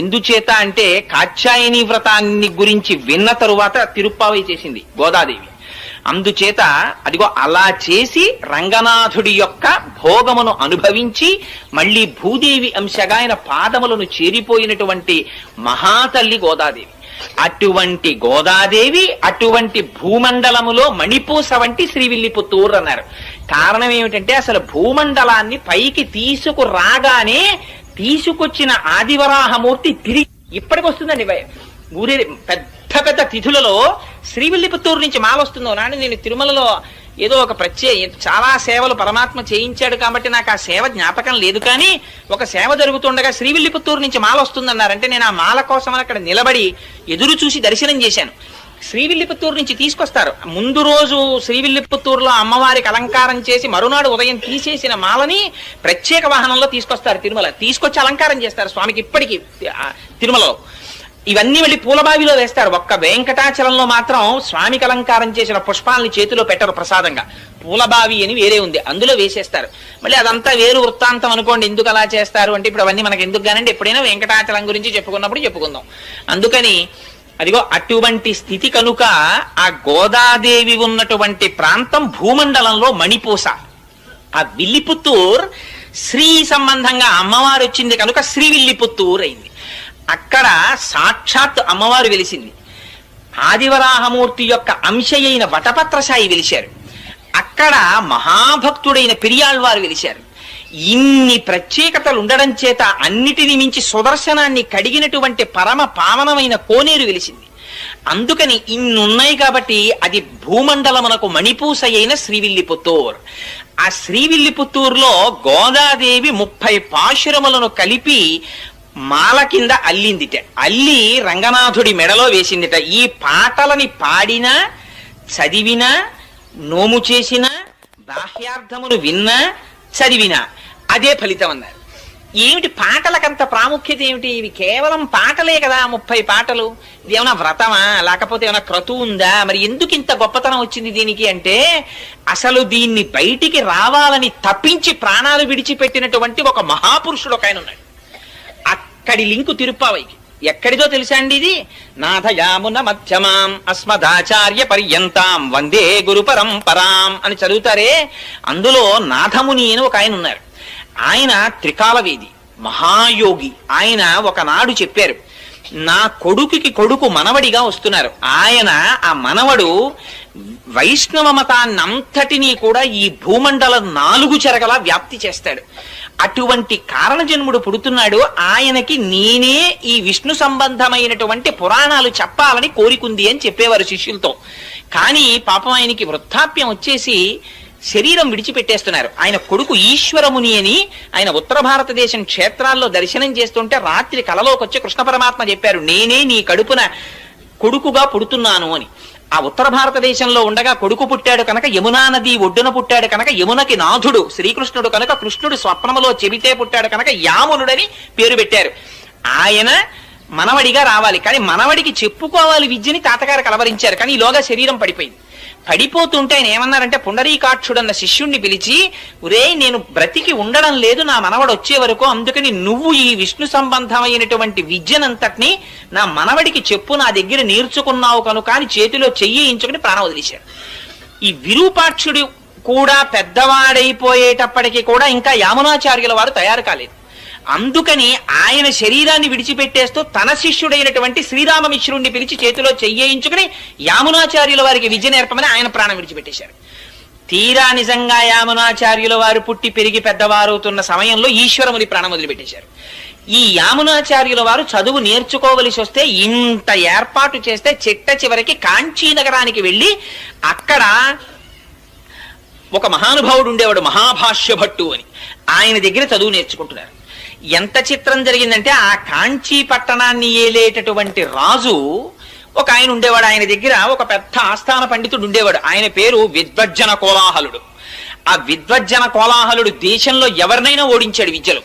ఎందుచేత అంటే కాత్యాయని వ్రతాన్ని గురించి విన్న తరువాత తిరుప్పావై చేసింది గోదాదేవి. అందుచేత అదిగో అలా చేసి రంగనాథుడి యొక్క భోగమును అనుభవించి మళ్ళీ భూదేవి అంశగా ఆయన పాదములను చేరిపోయినటువంటి మహాతల్లి గోదాదేవి. అటువంటి గోదాదేవి అటువంటి భూమండలములో మణిపూస వంటి శ్రీవిల్లిపుత్తూరు అన్నారు. కారణం ఏమిటంటే అసలు భూమండలాన్ని పైకి తీసుకురాగానే తీసుకొచ్చిన ఆదివరాహమూర్తి తిరిగి ఇప్పటికి వస్తుందండి. ఊరే పెద్ద పెద్ద తిథులలో శ్రీవిల్లిపుత్తూరు నుంచి మాల వస్తుందో నాని. నేను తిరుమలలో ఏదో ఒక చాలా సేవలు పరమాత్మ చేయించాడు కాబట్టి నాకు ఆ సేవ జ్ఞాపకం లేదు. కానీ ఒక సేవ జరుగుతుండగా శ్రీవిల్లిపుత్తూరు నుంచి మాల వస్తుందన్నారంటే నేను ఆ మాల కోసం అక్కడ నిలబడి ఎదురు చూసి దర్శనం చేశాను. శ్రీవిల్లిపుత్తూరు నుంచి తీసుకొస్తారు. ముందు రోజు శ్రీవిల్లిపుత్తూరులో అమ్మవారికి అలంకారం చేసి మరునాడు ఉదయం తీసేసిన మాలని ప్రత్యేక వాహనంలో తీసుకొస్తారు. తిరుమల తీసుకొచ్చి అలంకారం చేస్తారు స్వామికి ఇప్పటికీ తిరుమలలో. ఇవన్నీ వెళ్ళి పూలబావిలో వేస్తారు. ఒక్క వెంకటాచలంలో మాత్రం స్వామికి అలంకారం చేసిన పుష్పాలని చేతిలో పెట్టరు ప్రసాదంగా. పూలబావి అని వేరే ఉంది, అందులో వేసేస్తారు. మళ్ళీ అదంతా వేరు వృత్తాంతం అనుకోండి. ఎందుకు అలా చేస్తారు అంటే ఇప్పుడు అవన్నీ మనకి ఎందుకు కానండి, ఎప్పుడైనా వెంకటాచలం గురించి చెప్పుకున్నప్పుడు చెప్పుకుందాం. అందుకని అదిగో అటువంటి స్థితి కనుక ఆ గోదాదేవి ఉన్నటువంటి ప్రాంతం భూమండలంలో మణిపూస. ఆ విల్లిపుత్తూర్ శ్రీ సంబంధంగా అమ్మవారు వచ్చింది కనుక శ్రీవిల్లిపుత్తూరు అయింది. అక్కడ సాక్షాత్ అమ్మవారు వెలిసింది. ఆదివరాహమూర్తి యొక్క అంశయైన వటపత్రశాయి వెలిశారు. అక్కడ మహాభక్తుడైన పెరియాళ్వారు వెలిశారు. ఇన్ని ప్రత్యేకతలు ఉండడం చేత అన్నిటిని మించి సుదర్శనాన్ని కడిగినటువంటి పరమ పావనమైన కోనేరు వెలిసింది. అందుకని ఇన్నున్నాయి కాబట్టి అది భూమండలమునకు మణిపూస అయిన శ్రీవిల్లిపుత్తూర్. ఆ శ్రీవిల్లిపుత్తూరులో గోదాదేవి 30 పాశురములను కలిపి మాల కింద అల్లిందిట. అల్లి రంగనాథుడి మెడలో వేసిందిట. ఈ పాటలని పాడినా చదివినా నోము చేసినా బాహ్యార్థమును విన్నా చదివినా అదే ఫలితం అన్నారు. ఏమిటి పాటలకంత ప్రాముఖ్యత ఏమిటి? ఇవి కేవలం పాటలే కదా, 30 పాటలు. ఇది ఏమైనా వ్రతమా లేకపోతే ఏమైనా క్రతువు ఉందా? మరి ఎందుకు ఇంత గొప్పతనం వచ్చింది దీనికి అంటే అసలు దీన్ని బయటికి రావాలని తప్పించి ప్రాణాలు విడిచిపెట్టినటువంటి ఒక మహాపురుషుడు ఒక ఆయన ఉన్నాడు. అక్కడి లింకు తిరుప్పావైకి. ఎక్కడిదో తెలుసా అండి ఇది? నాథయామున మధ్యమాం అస్మదాచార్య పర్యంతాం వందే గురు పరంపరాం అని చదువుతారే. అందులో నాథముని అని ఒక ఆయన ఉన్నారు. ఆయన త్రికాలవేది, మహాయోగి. ఆయన ఒకనాడు చెప్పారు, నా కొడుకుకి కొడుకు మనవడిగా వస్తున్నారు. ఆయన ఆ మనవడు వైష్ణవ మతాన్ని అంతటినీ కూడా ఈ భూమండలం 4 చెరగలా వ్యాప్తి చేస్తాడు. అటువంటి కారణజన్ముడు పుడుతున్నాడు. ఆయనకి నేనే ఈ విష్ణు సంబంధమైనటువంటి పురాణాలు చెప్పాలని కోరికుంది అని చెప్పేవారు శిష్యులతో. కానీ పాపం ఆయనకి వృద్ధాప్యం వచ్చేసి శరీరం విడిచిపెట్టేస్తున్నారు. ఆయన కొడుకు ఈశ్వరముని అని ఆయన ఉత్తర భారతదేశం క్షేత్రాల్లో దర్శనం చేస్తుంటే రాత్రి కలలోకి వచ్చి కృష్ణ పరమాత్మ చెప్పారు, నేనే నీ కడుపున కొడుకుగా పుడుతున్నాను అని. ఆ ఉత్తర భారతదేశంలో ఉండగా కొడుకు పుట్టాడు కనుక యమునా నది ఒడ్డున పుట్టాడు కనుక యమునకి నాథుడు శ్రీకృష్ణుడు కనుక కృష్ణుడు స్వప్నములో చెబితే పుట్టాడు కనుక యామునుడని పేరు పెట్టారు. ఆయన మనవడిగా రావాలి, కానీ మనవడికి చెప్పుకోవాలి విద్యని తాతగారు కలవరించారు. కానీ ఈలోగా శరీరం పడిపోయింది. పడిపోతుంటే ఆయన ఏమన్నారంటే పుండరీకాక్షుడన్న శిష్యుణ్ణి పిలిచి, ఒరే నేను బ్రతికి ఉండడం లేదు నా మనవడు వచ్చే వరకు, అందుకని నువ్వు ఈ విష్ణు సంబంధమైనటువంటి విద్యనంతటినీ నా మనవడికి చెప్పు, నా దగ్గర నేర్చుకున్నావు కనుక అని చేతిలో చెయ్యించుకుని ప్రాణం వదిలేశారు. ఈ విరూపాక్షుడు కూడా పెద్దవాడైపోయేటప్పటికీ కూడా ఇంకా యామునాచార్యుల వారు తయారు కాలేదు. అందుకని ఆయన శరీరాన్ని విడిచిపెట్టేస్తూ తన శిష్యుడైనటువంటి శ్రీరామమిశ్రుణ్ణి పిలిచి చేతిలో చెయ్యించుకుని యామునాచార్యుల వారికి విద్య నేర్పమని ఆయన ప్రాణం విడిచిపెట్టేశారు. తీరా నిజంగా యామునాచార్యుల వారు పుట్టి పెరిగి పెద్దవారవుతున్న సమయంలో ఈశ్వరముని ప్రాణం వదిలిపెట్టేశారు. ఈ యామునాచార్యుల వారు చదువు నేర్చుకోవలసి వస్తే ఇంత ఏర్పాటు చేస్తే చిట్ట చివరికి కాంచీ నగరానికి వెళ్ళి అక్కడ ఒక మహానుభావుడు ఉండేవాడు, మహాభాష్య భట్టు అని. ఆయన దగ్గర చదువు నేర్చుకుంటున్నారు. ఎంత చిత్రం జరిగిందంటే ఆ కాంచీ పట్టణాన్ని ఏలేటటువంటి రాజు ఒక ఆయన ఉండేవాడు. ఆయన దగ్గర ఒక పెద్ద ఆస్థాన పండితుడు ఉండేవాడు. ఆయన పేరు విద్వజ్జన కోలాహలుడు. ఆ విద్వజ్జన కోలాహలుడు దేశంలో ఎవరినైనా ఓడించాడు విద్యలో.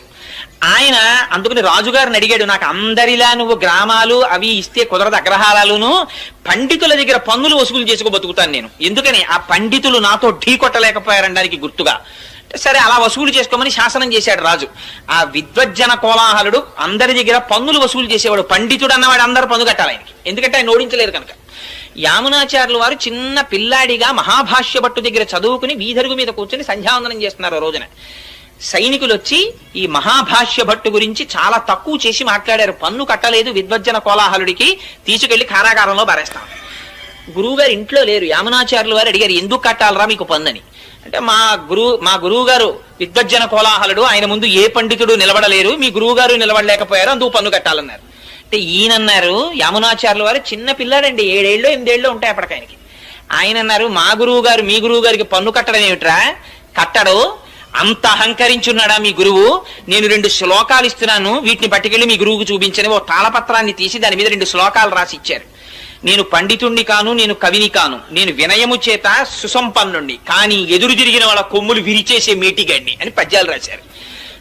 ఆయన అందుకని రాజుగారిని అడిగాడు, నాకు అందరిలా నువ్వు గ్రామాలు అవి ఇస్తే కుదరదు, అగ్రహారాలును, పండితుల దగ్గర పన్నులు వసూలు చేసుకో బతుకుతాను నేను, ఎందుకని ఆ పండితులు నాతో ఢీ కొట్టలేకపోయారనడానికి గుర్తుగా. సరే అలా వసూలు చేసుకోమని శాసనం చేశాడు రాజు. ఆ విద్వజ్జన కోలాహలుడు అందరి దగ్గర పన్నులు వసూలు చేసేవాడు. పండితుడు అన్నవాడు అందరు పన్ను కట్టాలి ఆయనకి, ఎందుకంటే ఆయన ఓడించలేరు కనుక. యామునాచార్యులు వారు చిన్న పిల్లాడిగా మహాభాష్య భట్టు దగ్గర చదువుకుని వీధరుగు మీద కూర్చొని సంధ్యావందనం చేస్తున్నారు. ఆ రోజున సైనికులు వచ్చి ఈ మహాభాష్య భట్టు గురించి చాలా తక్కువ చేసి మాట్లాడారు. పన్ను కట్టలేదు విద్వజ్జన కోలాహలుడికి, తీసుకెళ్లి కారాగారంలో బారేస్తాం. గురువుగారు ఇంట్లో లేరు. యామునాచార్యులు వారు అడిగారు, ఎందుకు కట్టాలరా మీకు పన్నుని అంటే, మా గురువు గారు విద్వజ్జన కోలాహలుడు, ఆయన ముందు ఏ పండితుడు నిలబడలేరు, మీ గురువు గారు నిలబడలేకపోయారు, అందుకు పన్ను కట్టాలన్నారు. అంటే ఈయనన్నారు, యామునాచార్యుల వారు చిన్న పిల్లాడండి, 7 ఏళ్ళో 8 ఏళ్ళో ఉంటాయి అప్పటికి ఆయనకి. ఆయన అన్నారు, మా గురువు గారు మీ గురువు గారికి పన్ను కట్టడం ఏమిట్రా, కట్టడు, అంత అహంకరించున్నాడా మీ గురువు, నేను 2 శ్లోకాలు ఇస్తున్నాను, వీటిని పట్టుకెళ్ళి మీ గురువుకు చూపించని ఓ తాళపత్రాన్ని తీసి దాని మీద 2 శ్లోకాలు రాసి ఇచ్చారు. నేను పండితుణ్ణి కాను, నేను కవిని కాను, నేను వినయము చేత సుసంపన్నుణ్ణి, కానీ ఎదురు తిరిగిన వాళ్ళ కొమ్ములు విరిచేసే మేటిగండి అని పద్యాలు రాశారు.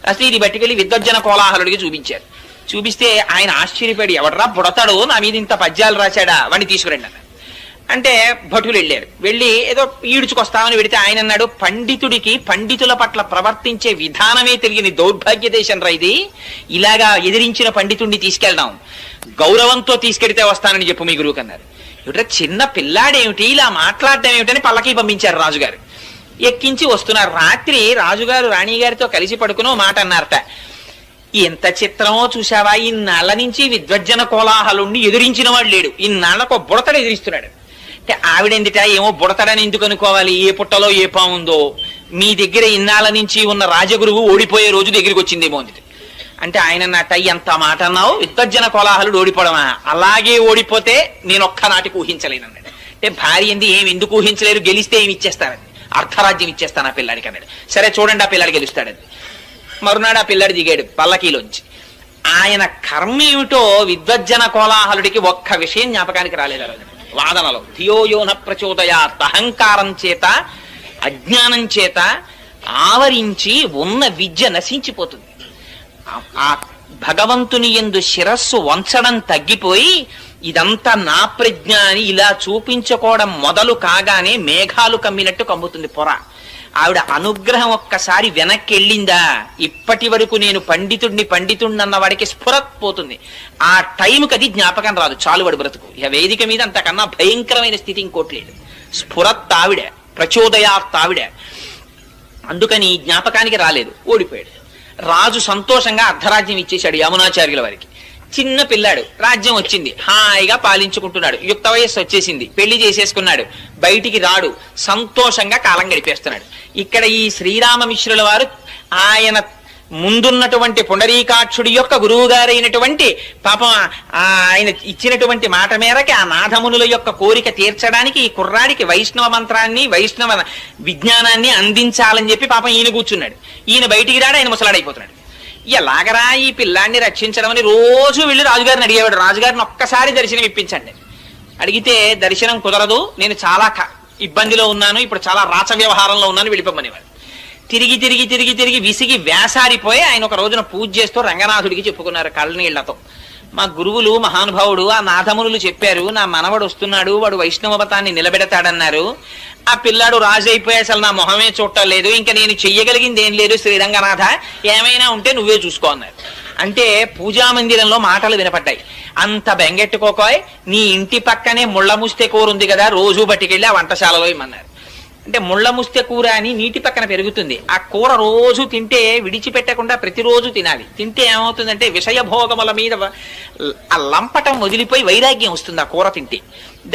అసలు ఇది పట్టుకెళ్ళి విద్వజ్జన కోలాహలుడికి చూపించారు. చూపిస్తే ఆయన ఆశ్చర్యపడి, ఎవడరా బుడతాడో నా మీద ఇంత పద్యాలు రాశాడా, వాడిని తీసుకురండి అన్నారు. అంటే భటులు వెళ్ళారు. వెళ్ళి ఏదో ఈడ్చుకొస్తామని పెడితే ఆయన అన్నాడు, పండితుడికి పండితుల పట్ల ప్రవర్తించే విధానమే తెలియని దౌర్భాగ్య దేశం రా ఇది, ఇలాగా ఎదిరించిన పండితుడిని తీసుకెళ్దాం, గౌరవంతో తీసుకెడితే వస్తానని చెప్పు మీ గురువుకి అన్నారు. ఇవిట చిన్న పిల్లాడేమిటి ఇలా మాట్లాడడం ఏమిటని పల్లకి పంపించారు రాజుగారు. ఎక్కించి వస్తున్నారు. రాత్రి రాజుగారు రాణిగారితో కలిసి పడుకునో మాట అన్నారట, ఎంత చిత్రమో చూసావా, ఇన్నాళ్ల నుంచి విద్వజ్జన కోలాహలుణ్ణి ఎదిరించిన వాడు లేడు, ఇన్నాళ్లకు బుడతడు ఎదిరిస్తున్నాడు. అంటే ఆవిడెందుట ఏమో బుడతడని ఎందుకు అనుకోవాలి, ఏ పుట్టలో ఏ పాముందో, మీ దగ్గర ఇన్నాళ్ల నుంచి ఉన్న రాజగురువు ఓడిపోయే రోజు దగ్గరికి వచ్చిందేమో అంది. అంటే ఆయన అన్నట్ట, ఎంత మాట అన్నావు, విద్వజ్జన కోలాహలుడు ఓడిపోవడమా, అలాగే ఓడిపోతే నేను ఒక్కనాటికి ఊహించలేను అన్నాడు. అంటే భార్య ఏంది, ఏమి ఎందుకు ఊహించలేరు, గెలిస్తే ఏమి ఇచ్చేస్తానని, అర్ధరాజ్యం ఇచ్చేస్తాను ఆ పిల్లాడికి అన్నాడు. సరే చూడండి ఆ పిల్లాడు గెలుస్తాడని. మరునాడు ఆ పిల్లాడు దిగాడు పల్లకీలోంచి. ఆయన కర్మ ఏమిటో విద్వజ్జన కోలాహలుడికి ఒక్క విషయం జ్ఞాపకానికి రాలేదు. ఆ రోజు వాదనలో ధియోయోన ప్రచోదయాత్, అహంకారం చేత అజ్ఞానం చేత ఆవరించి ఉన్న విద్య నశించిపోతుంది. ఆ భగవంతుని యందు శిరస్సు వంచడం తగ్గిపోయి ఇదంతా నా ప్రజ్ఞ అని ఇలా చూపించుకోవడం మొదలు కాగానే మేఘాలు కమ్మినట్టు కమ్ముతుంది పొర. ఆవిడ అనుగ్రహం ఒక్కసారి వెనక్కి వెళ్ళిందా ఇప్పటి వరకు నేను పండితుడిని అన్న వాడికి స్ఫురత్ పోతుంది. ఆ టైంకి అది జ్ఞాపకం రాదు, చాలు వాడు బ్రతుకు. ఇక వేదిక మీద అంతకన్నా భయంకరమైన స్థితి ఇంకోట్లేదు. స్ఫురత్ ఆవిడ, ప్రచోదయాత్ ఆవిడ. అందుకని జ్ఞాపకానికి రాలేదు, ఓడిపోయాడు. రాజు సంతోషంగా అర్ధరాజ్యం ఇచ్చేశాడు యమునాచార్యుల వారికి. చిన్న పిల్లాడు, రాజ్యం వచ్చింది, హాయిగా పాలించుకుంటున్నాడు. యుక్త వయస్సు వచ్చేసింది, పెళ్లి చేసేసుకున్నాడు, బయటికి రాడు, సంతోషంగా కాలం గడిపేస్తున్నాడు. ఇక్కడ ఈ శ్రీరామమిశ్రుల వారు ఆయన ముందున్నటువంటి పుండరీకాక్షుడి యొక్క గురువు గారైనటువంటి పాపం ఆయన ఇచ్చినటువంటి మాట మేరకి ఆ నాథమునుల యొక్క కోరిక తీర్చడానికి ఈ కుర్రాడికి వైష్ణవ మంత్రాన్ని వైష్ణవ విజ్ఞానాన్ని అందించాలని చెప్పి పాపం ఈయన కూర్చున్నాడు. ఈయన బయటికి రాడు, ఆయన ముసలాడైపోతున్నాడు. ఎలాగరా ఈ పిల్లాన్ని రక్షించడం అని రోజు వెళ్ళి రాజుగారిని అడిగేవాడు. రాజుగారిని ఒక్కసారి దర్శనం ఇప్పించండి. అడిగితే దర్శనం కుదరదు, నేను చాలా ఇబ్బందిలో ఉన్నాను, ఇప్పుడు చాలా రాచ వ్యవహారంలో ఉన్నాను, వెళ్ళిపోమనేవాడు. తిరిగి తిరిగి తిరిగి తిరిగి విసిగి వేసారిపోయి ఆయన ఒక రోజున పూజ చేస్తూ రంగనాథుడికి చెప్పుకున్నారు కళ్ళనీళ్లతో. మా గురువులు మహానుభావుడు ఆ నాథమునులు చెప్పారు, నా మనవడు వస్తున్నాడు, వాడు వైష్ణవ మతాన్ని నిలబెడతాడన్నారు. ఆ పిల్లాడు రాజు అయిపోయి అసలు నా మొహమే చూడటం లేదు, ఇంకా నేను చెయ్యగలిగింది ఏం లేదు, శ్రీరంగనాథ ఏమైనా ఉంటే నువ్వే చూసుకో అన్నారు. అంటే పూజా మందిరంలో మాటలు వినపడ్డాయి. అంత బెంగెట్టుకోకోయ్, నీ ఇంటి పక్కనే ముళ్ళ ముస్తె కూర ఉంది కదా, రోజు బట్టికెళ్ళి ఆ వంటశాలలో ఇమ్మన్నారు. అంటే ముళ్ళ ముస్తె కూర అని నీటి పక్కన పెరుగుతుంది, ఆ కూర రోజు తింటే విడిచిపెట్టకుండా ప్రతిరోజు తినాలి. తింటే ఏమవుతుందంటే విషయభోగముల మీద ఆ లంపటం వదిలిపోయి వైరాగ్యం వస్తుంది ఆ కూర తింటే,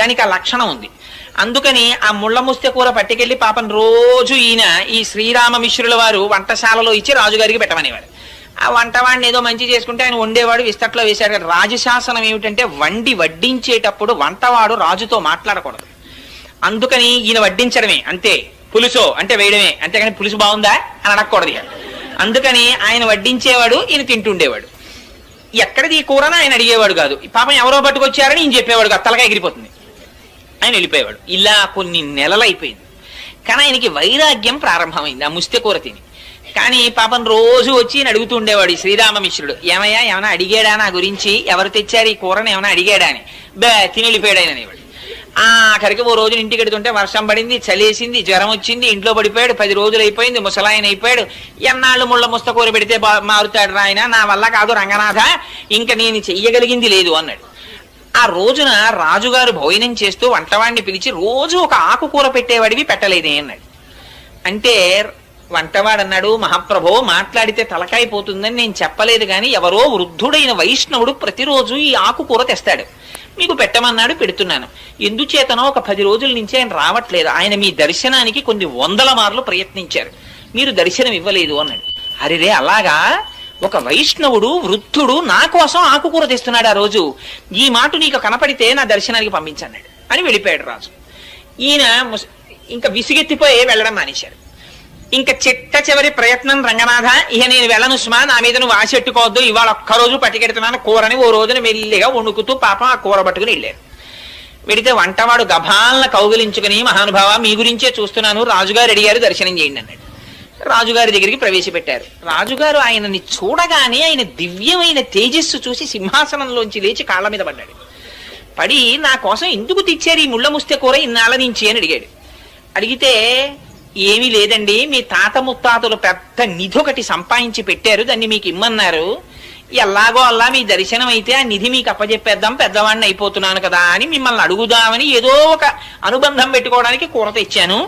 దానికి ఆ లక్షణం ఉంది. అందుకని ఆ ముళ్ళ ముస్తె కూర పట్టుకెళ్లి పాపం రోజు ఈయన ఈ శ్రీరామమిశ్రుల వారు వంటశాలలో ఇచ్చి రాజుగారికి పెట్టమనేవాడు. ఆ వంటవాడిని ఏదో మంచి చేసుకుంటే ఆయన వండేవాడు, విస్తట్లో వేశాడు కదా. రాజశాసనం ఏమిటంటే వడ్డించేటప్పుడు వంటవాడు రాజుతో మాట్లాడకూడదు. అందుకని ఈయన వడ్డించడమే అంతే, పులుసో అంటే వేయడమే, అంతేగాని పులుసు బాగుందా అని అడగకూడదు. అందుకని ఆయన వడ్డించేవాడు, ఈయన తింటుండేవాడు. ఎక్కడిది ఈ కూరని ఆయన అడిగేవాడు కాదు. పాపం ఎవరో పట్టుకొచ్చారని ఈయన చెప్పేవాడు కాదు, తలగా ఎగిరిపోతుంది, ఆయన వెళ్ళిపోయేవాడు. ఇలా కొన్ని నెలలు అయిపోయింది. కానీ ఆయనకి వైరాగ్యం ప్రారంభమైంది ఆ ముస్తె కూర తిని. కానీ పాపం రోజు వచ్చి అడుగుతూ ఉండేవాడు ఈ శ్రీరామమిశ్రుడు, ఏమయ్యా ఏమైనా అడిగాడా నా గురించి, ఎవరు తెచ్చారు ఈ కూరని ఏమైనా అడిగాడా అని. తిని వెళ్ళిపోయాడు ఆయన అనేవాడు. ఆఖరికి ఓ రోజు ఇంటికి ఎడుతుంటే వర్షం పడింది, చలేసింది, జ్వరం వచ్చింది, ఇంట్లో పడిపోయాడు. 10 రోజులు అయిపోయింది, ముసలాయన అయిపోయాడు. ఎన్నాళ్ళు ముళ్ళ ముస్త కూర పెడితే మారుతాడు రాయన, నా వల్ల కాదు రంగనాథ, ఇంకా నేను చెయ్యగలిగింది లేదు అన్నాడు. ఆ రోజున రాజుగారు భోజనం చేస్తూ వంటవాడిని పిలిచి రోజు ఒక ఆకుకూర పెట్టేవాడివి పెట్టలేదే అన్నాడు. అంటే వంటవాడు అన్నాడు, మహాప్రభో మాట్లాడితే తలకాయ పోతుందని నేను చెప్పలేదు, కానీ ఎవరో వృద్ధుడైన వైష్ణవుడు ప్రతిరోజు ఈ ఆకుకూర తెస్తాడు, మీకు పెట్టమన్నాడు, పెడుతున్నాను. ఎందుచేతనో ఒక 10 రోజుల నుంచి ఆయన రావట్లేదు, ఆయన మీ దర్శనానికి కొన్ని 100 మార్లు ప్రయత్నించారు, మీరు దర్శనం ఇవ్వలేదు అన్నాడు. అరే అలాగా, ఒక వైష్ణవుడు వృద్ధుడు నా కోసం ఆకుకూర తెస్తున్నాడు ఆ రోజు, ఈ మాట నీకు కనపడితే నా దర్శనానికి పంపించన్నాడు అని వెళ్ళిపోయాడు రాజు. ఈయన ఇంకా విసిగెత్తిపోయి వెళ్ళడం మానేశారు. ఇంకా చిట్ట చివరి ప్రయత్నం, రంగనాథ ఇక నేను వెళ్ళను సుమా, నా మీద నువ్వు ఆశెట్టుకోవద్దు, ఇవాళ ఒక్కరోజు పట్టుకెడుతున్నాను కూరని. ఓ రోజున మెల్లిగా వణుకుతూ పాపం ఆ కూర పట్టుకుని వెళ్ళారు. వెడితే వంటవాడు గభాలను కౌగిలించుకుని, మహానుభావ మీ గురించే చూస్తున్నాను, రాజుగారు అడిగారు దర్శనం చేయండి అన్నాడు. రాజుగారి దగ్గరికి ప్రవేశపెట్టారు. రాజుగారు ఆయనని చూడగానే ఆయన దివ్యమైన తేజస్సు చూసి సింహాసనంలోంచి లేచి కాళ్ళ మీద పడ్డాడు. పడి నా కోసం ఎందుకు తెచ్చారు ఈ ముళ్ళ ముస్తె కూర ఇన్నాళ్ళ నుంచి అని అడిగాడు. అడిగితే ఏమీ లేదండి, మీ తాత ముత్తాతలు పెద్ద నిధి ఒకటి సంపాదించి పెట్టారు, దాన్ని మీకు ఇమ్మన్నారు, ఎలాగో అలా మీ దర్శనం అయితే ఆ నిధి మీకు అప్పచెప్పేద్దాం, పెద్దవాడిని అయిపోతున్నాను కదా అని మిమ్మల్ని అడుగుదామని ఏదో ఒక అనుబంధం పెట్టుకోవడానికి కూర తెచ్చాను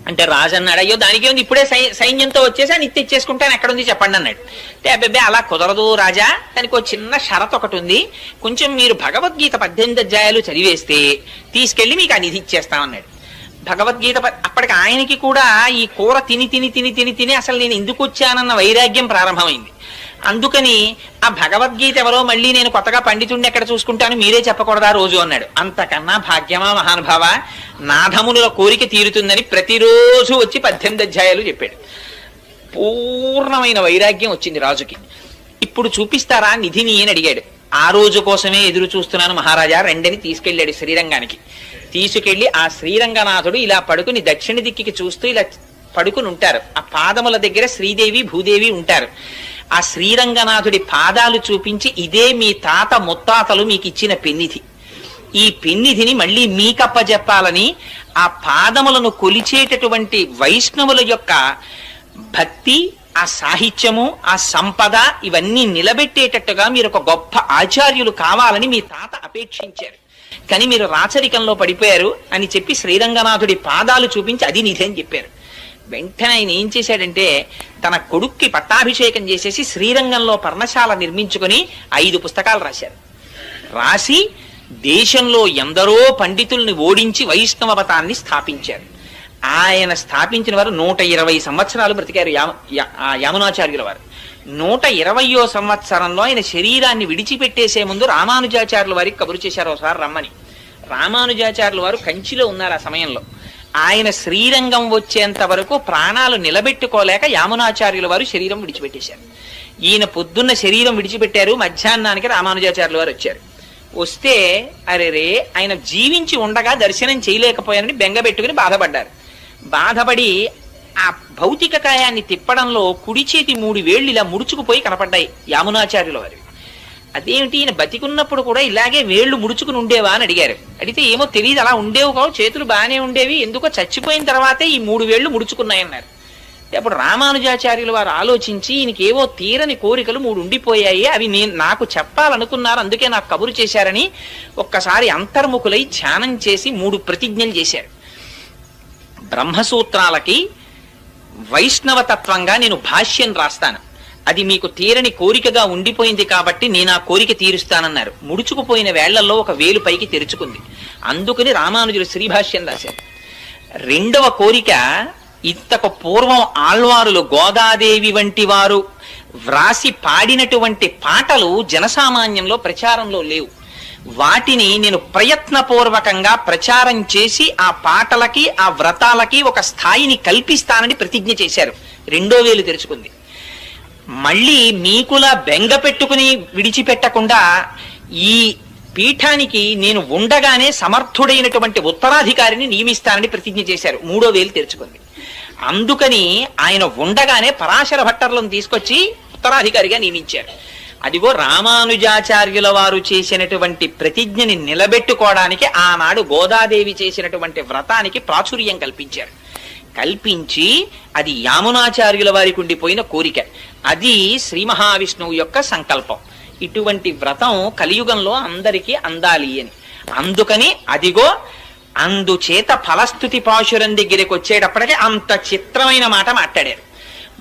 అంటే రాజు అన్నాడు, అయ్యో దానికి ఉంది, ఇప్పుడే సైన్యంతో వచ్చేసి అని తెచ్చేసుకుంటాను, ఎక్కడుంది చెప్పండి అన్నాడు. అంటే అబ్బాయి అలా కుదరదు రాజా, దానికి ఒక చిన్న షరత్ ఒకటి ఉంది, కొంచెం మీరు భగవద్గీత 18 అధ్యాయాలు చదివేస్తే తీసుకెళ్లి మీకు ఆ నిధి ఇచ్చేస్తామన్నాడు. భగవద్గీత అప్పటికి ఆయనకి కూడా ఈ కూర తిని తిని తిని తిని తిని అసలు నేను ఎందుకు వచ్చానన్న వైరాగ్యం ప్రారంభమైంది. అందుకని ఆ భగవద్గీత ఎవరో మళ్ళీ నేను కొత్తగా పండితుడిని ఎక్కడ చూసుకుంటాను, మీరే చెప్పకూడదా రోజు అన్నాడు. అంతకన్నా భాగ్యమా మహానుభావ, నాథమునుల కోరిక తీరుతుందని ప్రతిరోజు వచ్చి 18 అధ్యాయాలు చెప్పాడు. పూర్ణమైన వైరాగ్యం వచ్చింది రాజుకి. ఇప్పుడు చూపిస్తారా నిధిని అని అడిగాడు. ఆ రోజు కోసమే ఎదురు చూస్తున్నాను మహారాజా, రెండని తీసుకెళ్లాడు శ్రీరంగానికి. తీసుకెళ్లి ఆ శ్రీరంగనాథుడు ఇలా పడుకుని దక్షిణ దిక్కికి చూస్తూ ఇలా పడుకుని ఉంటారు. ఆ పాదముల దగ్గర శ్రీదేవి భూదేవి ఉంటారు. ఆ శ్రీరంగనాథుడి పాదాలు చూపించి, ఇదే మీ తాత ముత్తాతలు మీకు ఇచ్చిన పెన్నిధి, ఈ పెన్నిధిని మళ్ళీ మీకప్పజెప్పాలని ఆ పాదములను కొలిచేటటువంటి వైష్ణవుల యొక్క భక్తి, ఆ సాహిత్యము, ఆ సంపద ఇవన్నీ నిలబెట్టేటట్టుగా మీరు ఒక గొప్ప ఆచార్యులు కావాలని మీ తాత అపేక్షించారు. కానీ మీరు రాచరికంలో పడిపోయారు అని చెప్పి శ్రీరంగనాథుడి పాదాలు చూపించి అది నిధి అని చెప్పారు. వెంటనే ఆయన ఏం చేశాడంటే తన కొడుక్కి పట్టాభిషేకం చేసేసి శ్రీరంగంలో పర్ణశాల నిర్మించుకొని 5 పుస్తకాలు రాశారు. రాసి దేశంలో ఎందరో పండితుల్ని ఓడించి వైష్ణవ మతాన్ని స్థాపించారు. ఆయన స్థాపించిన వారు 120 సంవత్సరాలు బ్రతికారు. యామునాచార్యుల వారు 120వ సంవత్సరంలో ఆయన శరీరాన్ని విడిచిపెట్టేసే ముందు రామానుజాచార్యుల వారికి కబురు చేశారు ఒకసారి రమ్మని. రామానుజాచార్యుల వారు కంచిలో ఉన్నారు ఆ సమయంలో. ఆయన శ్రీరంగం వచ్చేంత వరకు ప్రాణాలు నిలబెట్టుకోలేక యామునాచార్యుల వారు శరీరం విడిచిపెట్టేశారు. ఈయన పొద్దున్న శరీరం విడిచిపెట్టారు, మధ్యాహ్నానికి రామానుజాచార్యుల వారు వచ్చారు. వస్తే అరెరే ఆయన జీవించి ఉండగా దర్శనం చేయలేకపోయారని బెంగబెట్టుకుని బాధపడ్డారు. బాధపడి ఆ భౌతిక కాయాన్ని తిప్పడంలో కుడి చేతి 3 వేళ్లు ఇలా ముడుచుకుపోయి కనపడ్డాయి యామునాచార్యుల వారు. అదేమిటి ఈయన బతికున్నప్పుడు కూడా ఇలాగే వేళ్లు ముడుచుకుని ఉండేవా అని అడిగారు. అడిగితే ఏమో తెలియదు, అలా ఉండేవి కావు, చేతులు బాగానే ఉండేవి, ఎందుకో చచ్చిపోయిన తర్వాతే ఈ 3 వేళ్లు ముడుచుకున్నాయన్నారు. అప్పుడు రామానుజాచార్యుల వారు ఆలోచించి ఈయనకి ఏవో తీరని కోరికలు 3 ఉండిపోయాయి, అవి నాకు చెప్పాలనుకున్నారు, అందుకే నాకు కబురు చేశారని ఒక్కసారి అంతర్ముఖులై ధ్యానం చేసి 3 ప్రతిజ్ఞలు చేశారు. బ్రహ్మసూత్రాలకి వైష్ణవతత్వంగా నేను భాష్యం రాస్తాను, అది మీకు తీరని కోరికగా ఉండిపోయింది కాబట్టి నేను ఆ కోరిక తీరుస్తానన్నారు. ముడుచుకుపోయిన వేళ్లలో ఒక వేలు పైకి తెరుచుకుంది. అందుకని రామానుజులు శ్రీభాష్యం రాశారు. 2వ కోరిక, ఇంతకు పూర్వం ఆళ్వారులు గోదాదేవి వంటి వారు వ్రాసి పాడినటువంటి పాటలు జనసామాన్యంలో ప్రచారంలో లేవు. వాటిని నేను ప్రయత్నపూర్వకంగా ప్రచారం చేసి ఆ పాటలకి ఆ వ్రతాలకి ఒక స్థాయిని కల్పిస్తానని ప్రతిజ్ఞ చేశారు. 2వ వేలు తెరుచుకుంది. మళ్ళీ మీకులా బెంగ పెట్టుకుని విడిచిపెట్టకుండా ఈ పీఠానికి నేను ఉండగానే సమర్థుడైనటువంటి ఉత్తరాధికారిని నియమిస్తానని ప్రతిజ్ఞ చేశారు. 3వ వేలు తెరుచుకుంది. అందుకని ఆయన ఉండగానే పరాశర భట్టర్లను తీసుకొచ్చి ఉత్తరాధికారిగా నియమించారు. అదిగో రామానుజాచార్యుల వారు చేసినటువంటి ప్రతిజ్ఞని నిలబెట్టుకోవడానికి ఆనాడు గోదాదేవి చేసినటువంటి వ్రతానికి ప్రాచుర్యం కల్పించారు. కల్పించి అది యామునాచార్యుల వారికి ఉండిపోయిన కోరిక, అది శ్రీ మహావిష్ణువు యొక్క సంకల్పం. ఇటువంటి వ్రతం కలియుగంలో అందరికీ అందాలి అని. అందుకని అదిగో అందుచేత ఫలస్థుతి పాశురం దగ్గరికి వచ్చేటప్పటికి అంత చిత్రమైన మాట మాట్లాడారు.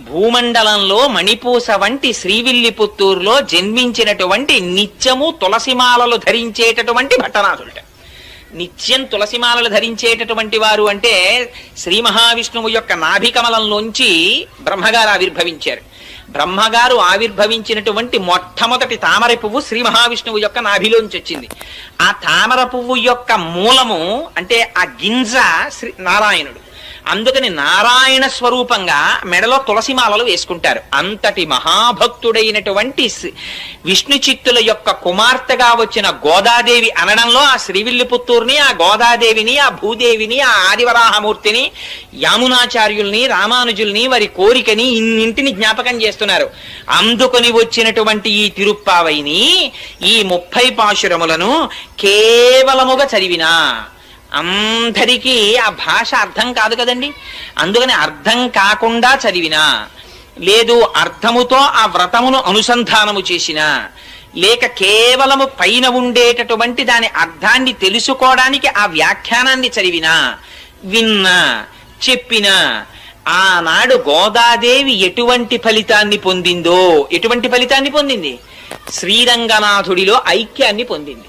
భూమండలంలో మణిపూస వంటి శ్రీవిల్లిపుత్తూరులో జన్మించినటువంటి నిత్యము తులసిమాలలు ధరించేటటువంటి భట్టనాథుడు. నిత్యం తులసిమాలలు ధరించేటటువంటి వారు అంటే శ్రీ మహావిష్ణువు యొక్క నాభికమలంలోంచి బ్రహ్మగారు ఆవిర్భవించారు. బ్రహ్మగారు ఆవిర్భవించినటువంటి మొట్టమొదటి తామర పువ్వు శ్రీ మహావిష్ణువు యొక్క నాభిలోంచి వచ్చింది. ఆ తామర పువ్వు యొక్క మూలము అంటే ఆ గింజ శ్రీ నారాయణుడు. అందుకని నారాయణ స్వరూపంగా మెడలో తులసిమాలలు వేసుకుంటారు. అంతటి మహాభక్తుడైనటువంటి విష్ణు చిత్తుల యొక్క కుమార్తెగా వచ్చిన గోదాదేవి అనడంలో ఆ శ్రీవిల్లిపుత్తూరుని, ఆ గోదాదేవిని, ఆ భూదేవిని, ఆ ఆదివరాహమూర్తిని, యామునాచార్యుల్ని, రామానుజుల్ని, వారి కోరికని ఇన్నింటిని జ్ఞాపకం చేస్తున్నారు. అందుకొని వచ్చినటువంటి ఈ తిరుప్పావైని ఈ 30 పాశురములను కేవలముగా చదివినా అందరికీ ఆ భాష అర్థం కాదు కదండి. అందుకని అర్థం కాకుండా చదివినా, లేదు అర్థముతో ఆ వ్రతమును అనుసంధానము చేసినా, లేక కేవలము పైన ఉండేటటువంటి దాని అర్థాన్ని తెలుసుకోవడానికి ఆ వ్యాఖ్యానాన్ని చదివినా, విన్నా, చెప్పినా, ఆనాడు గోదాదేవి ఎటువంటి ఫలితాన్ని పొందిందో, ఎటువంటి ఫలితాన్ని పొందింది? శ్రీరంగనాథుడిలో ఐక్యాన్ని పొందింది.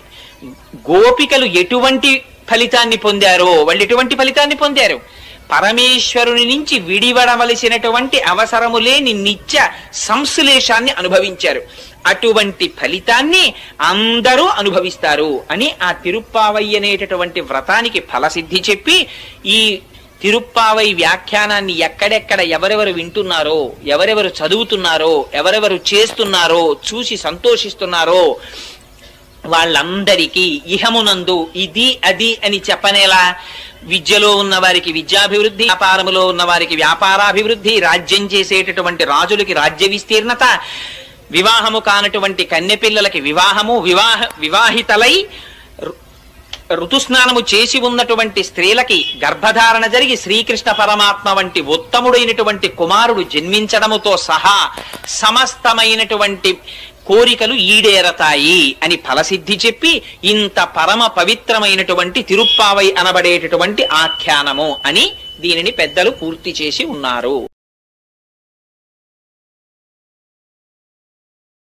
గోపికలు ఎటువంటి ఫలితాన్ని పొందారో వాళ్ళు ఎటువంటి ఫలితాన్ని పొందారు? పరమేశ్వరుని నుంచి విడివడవలసినటువంటి అవసరము లేని నిత్య సంశ్లేషాన్ని అనుభవించారు. అటువంటి ఫలితాన్ని అందరూ అనుభవిస్తారు అని ఆ తిరుప్పావై అనేటటువంటి వ్రతానికి ఫలసిద్ధి చెప్పి ఈ తిరుప్పావై వ్యాఖ్యానాన్ని ఎక్కడెక్కడ ఎవరెవరు వింటున్నారో, ఎవరెవరు చదువుతున్నారో, ఎవరెవరు చేస్తున్నారో, చూసి సంతోషిస్తున్నారో వాళ్ళందరికీ ఇహమునందు ఇది అది అని చెప్పనేలా విద్యలో ఉన్న వారికి విద్యాభివృద్ధి, వ్యాపారములో ఉన్న వారికి వ్యాపారాభివృద్ధి, రాజ్యం చేసేటటువంటి రాజులకి రాజ్య విస్తీర్ణత, వివాహము కానటువంటి కన్యపిల్లలకి వివాహము, వివాహితలై ఋతుస్నానము చేసి ఉన్నటువంటి స్త్రీలకి గర్భధారణ జరిగి శ్రీకృష్ణ పరమాత్మ వంటి ఉత్తముడైనటువంటి కుమారుడు జన్మించడముతో సహా సమస్తమైనటువంటి కోరికలు ఈడేరతాయి అని ఫలసిద్ధి చెప్పి ఇంత పరమ పవిత్రమైనటువంటి తిరుప్పావై అనబడేటటువంటి ఆఖ్యానము అని దీనిని పెద్దలు పూర్తి చేసి ఉన్నారు.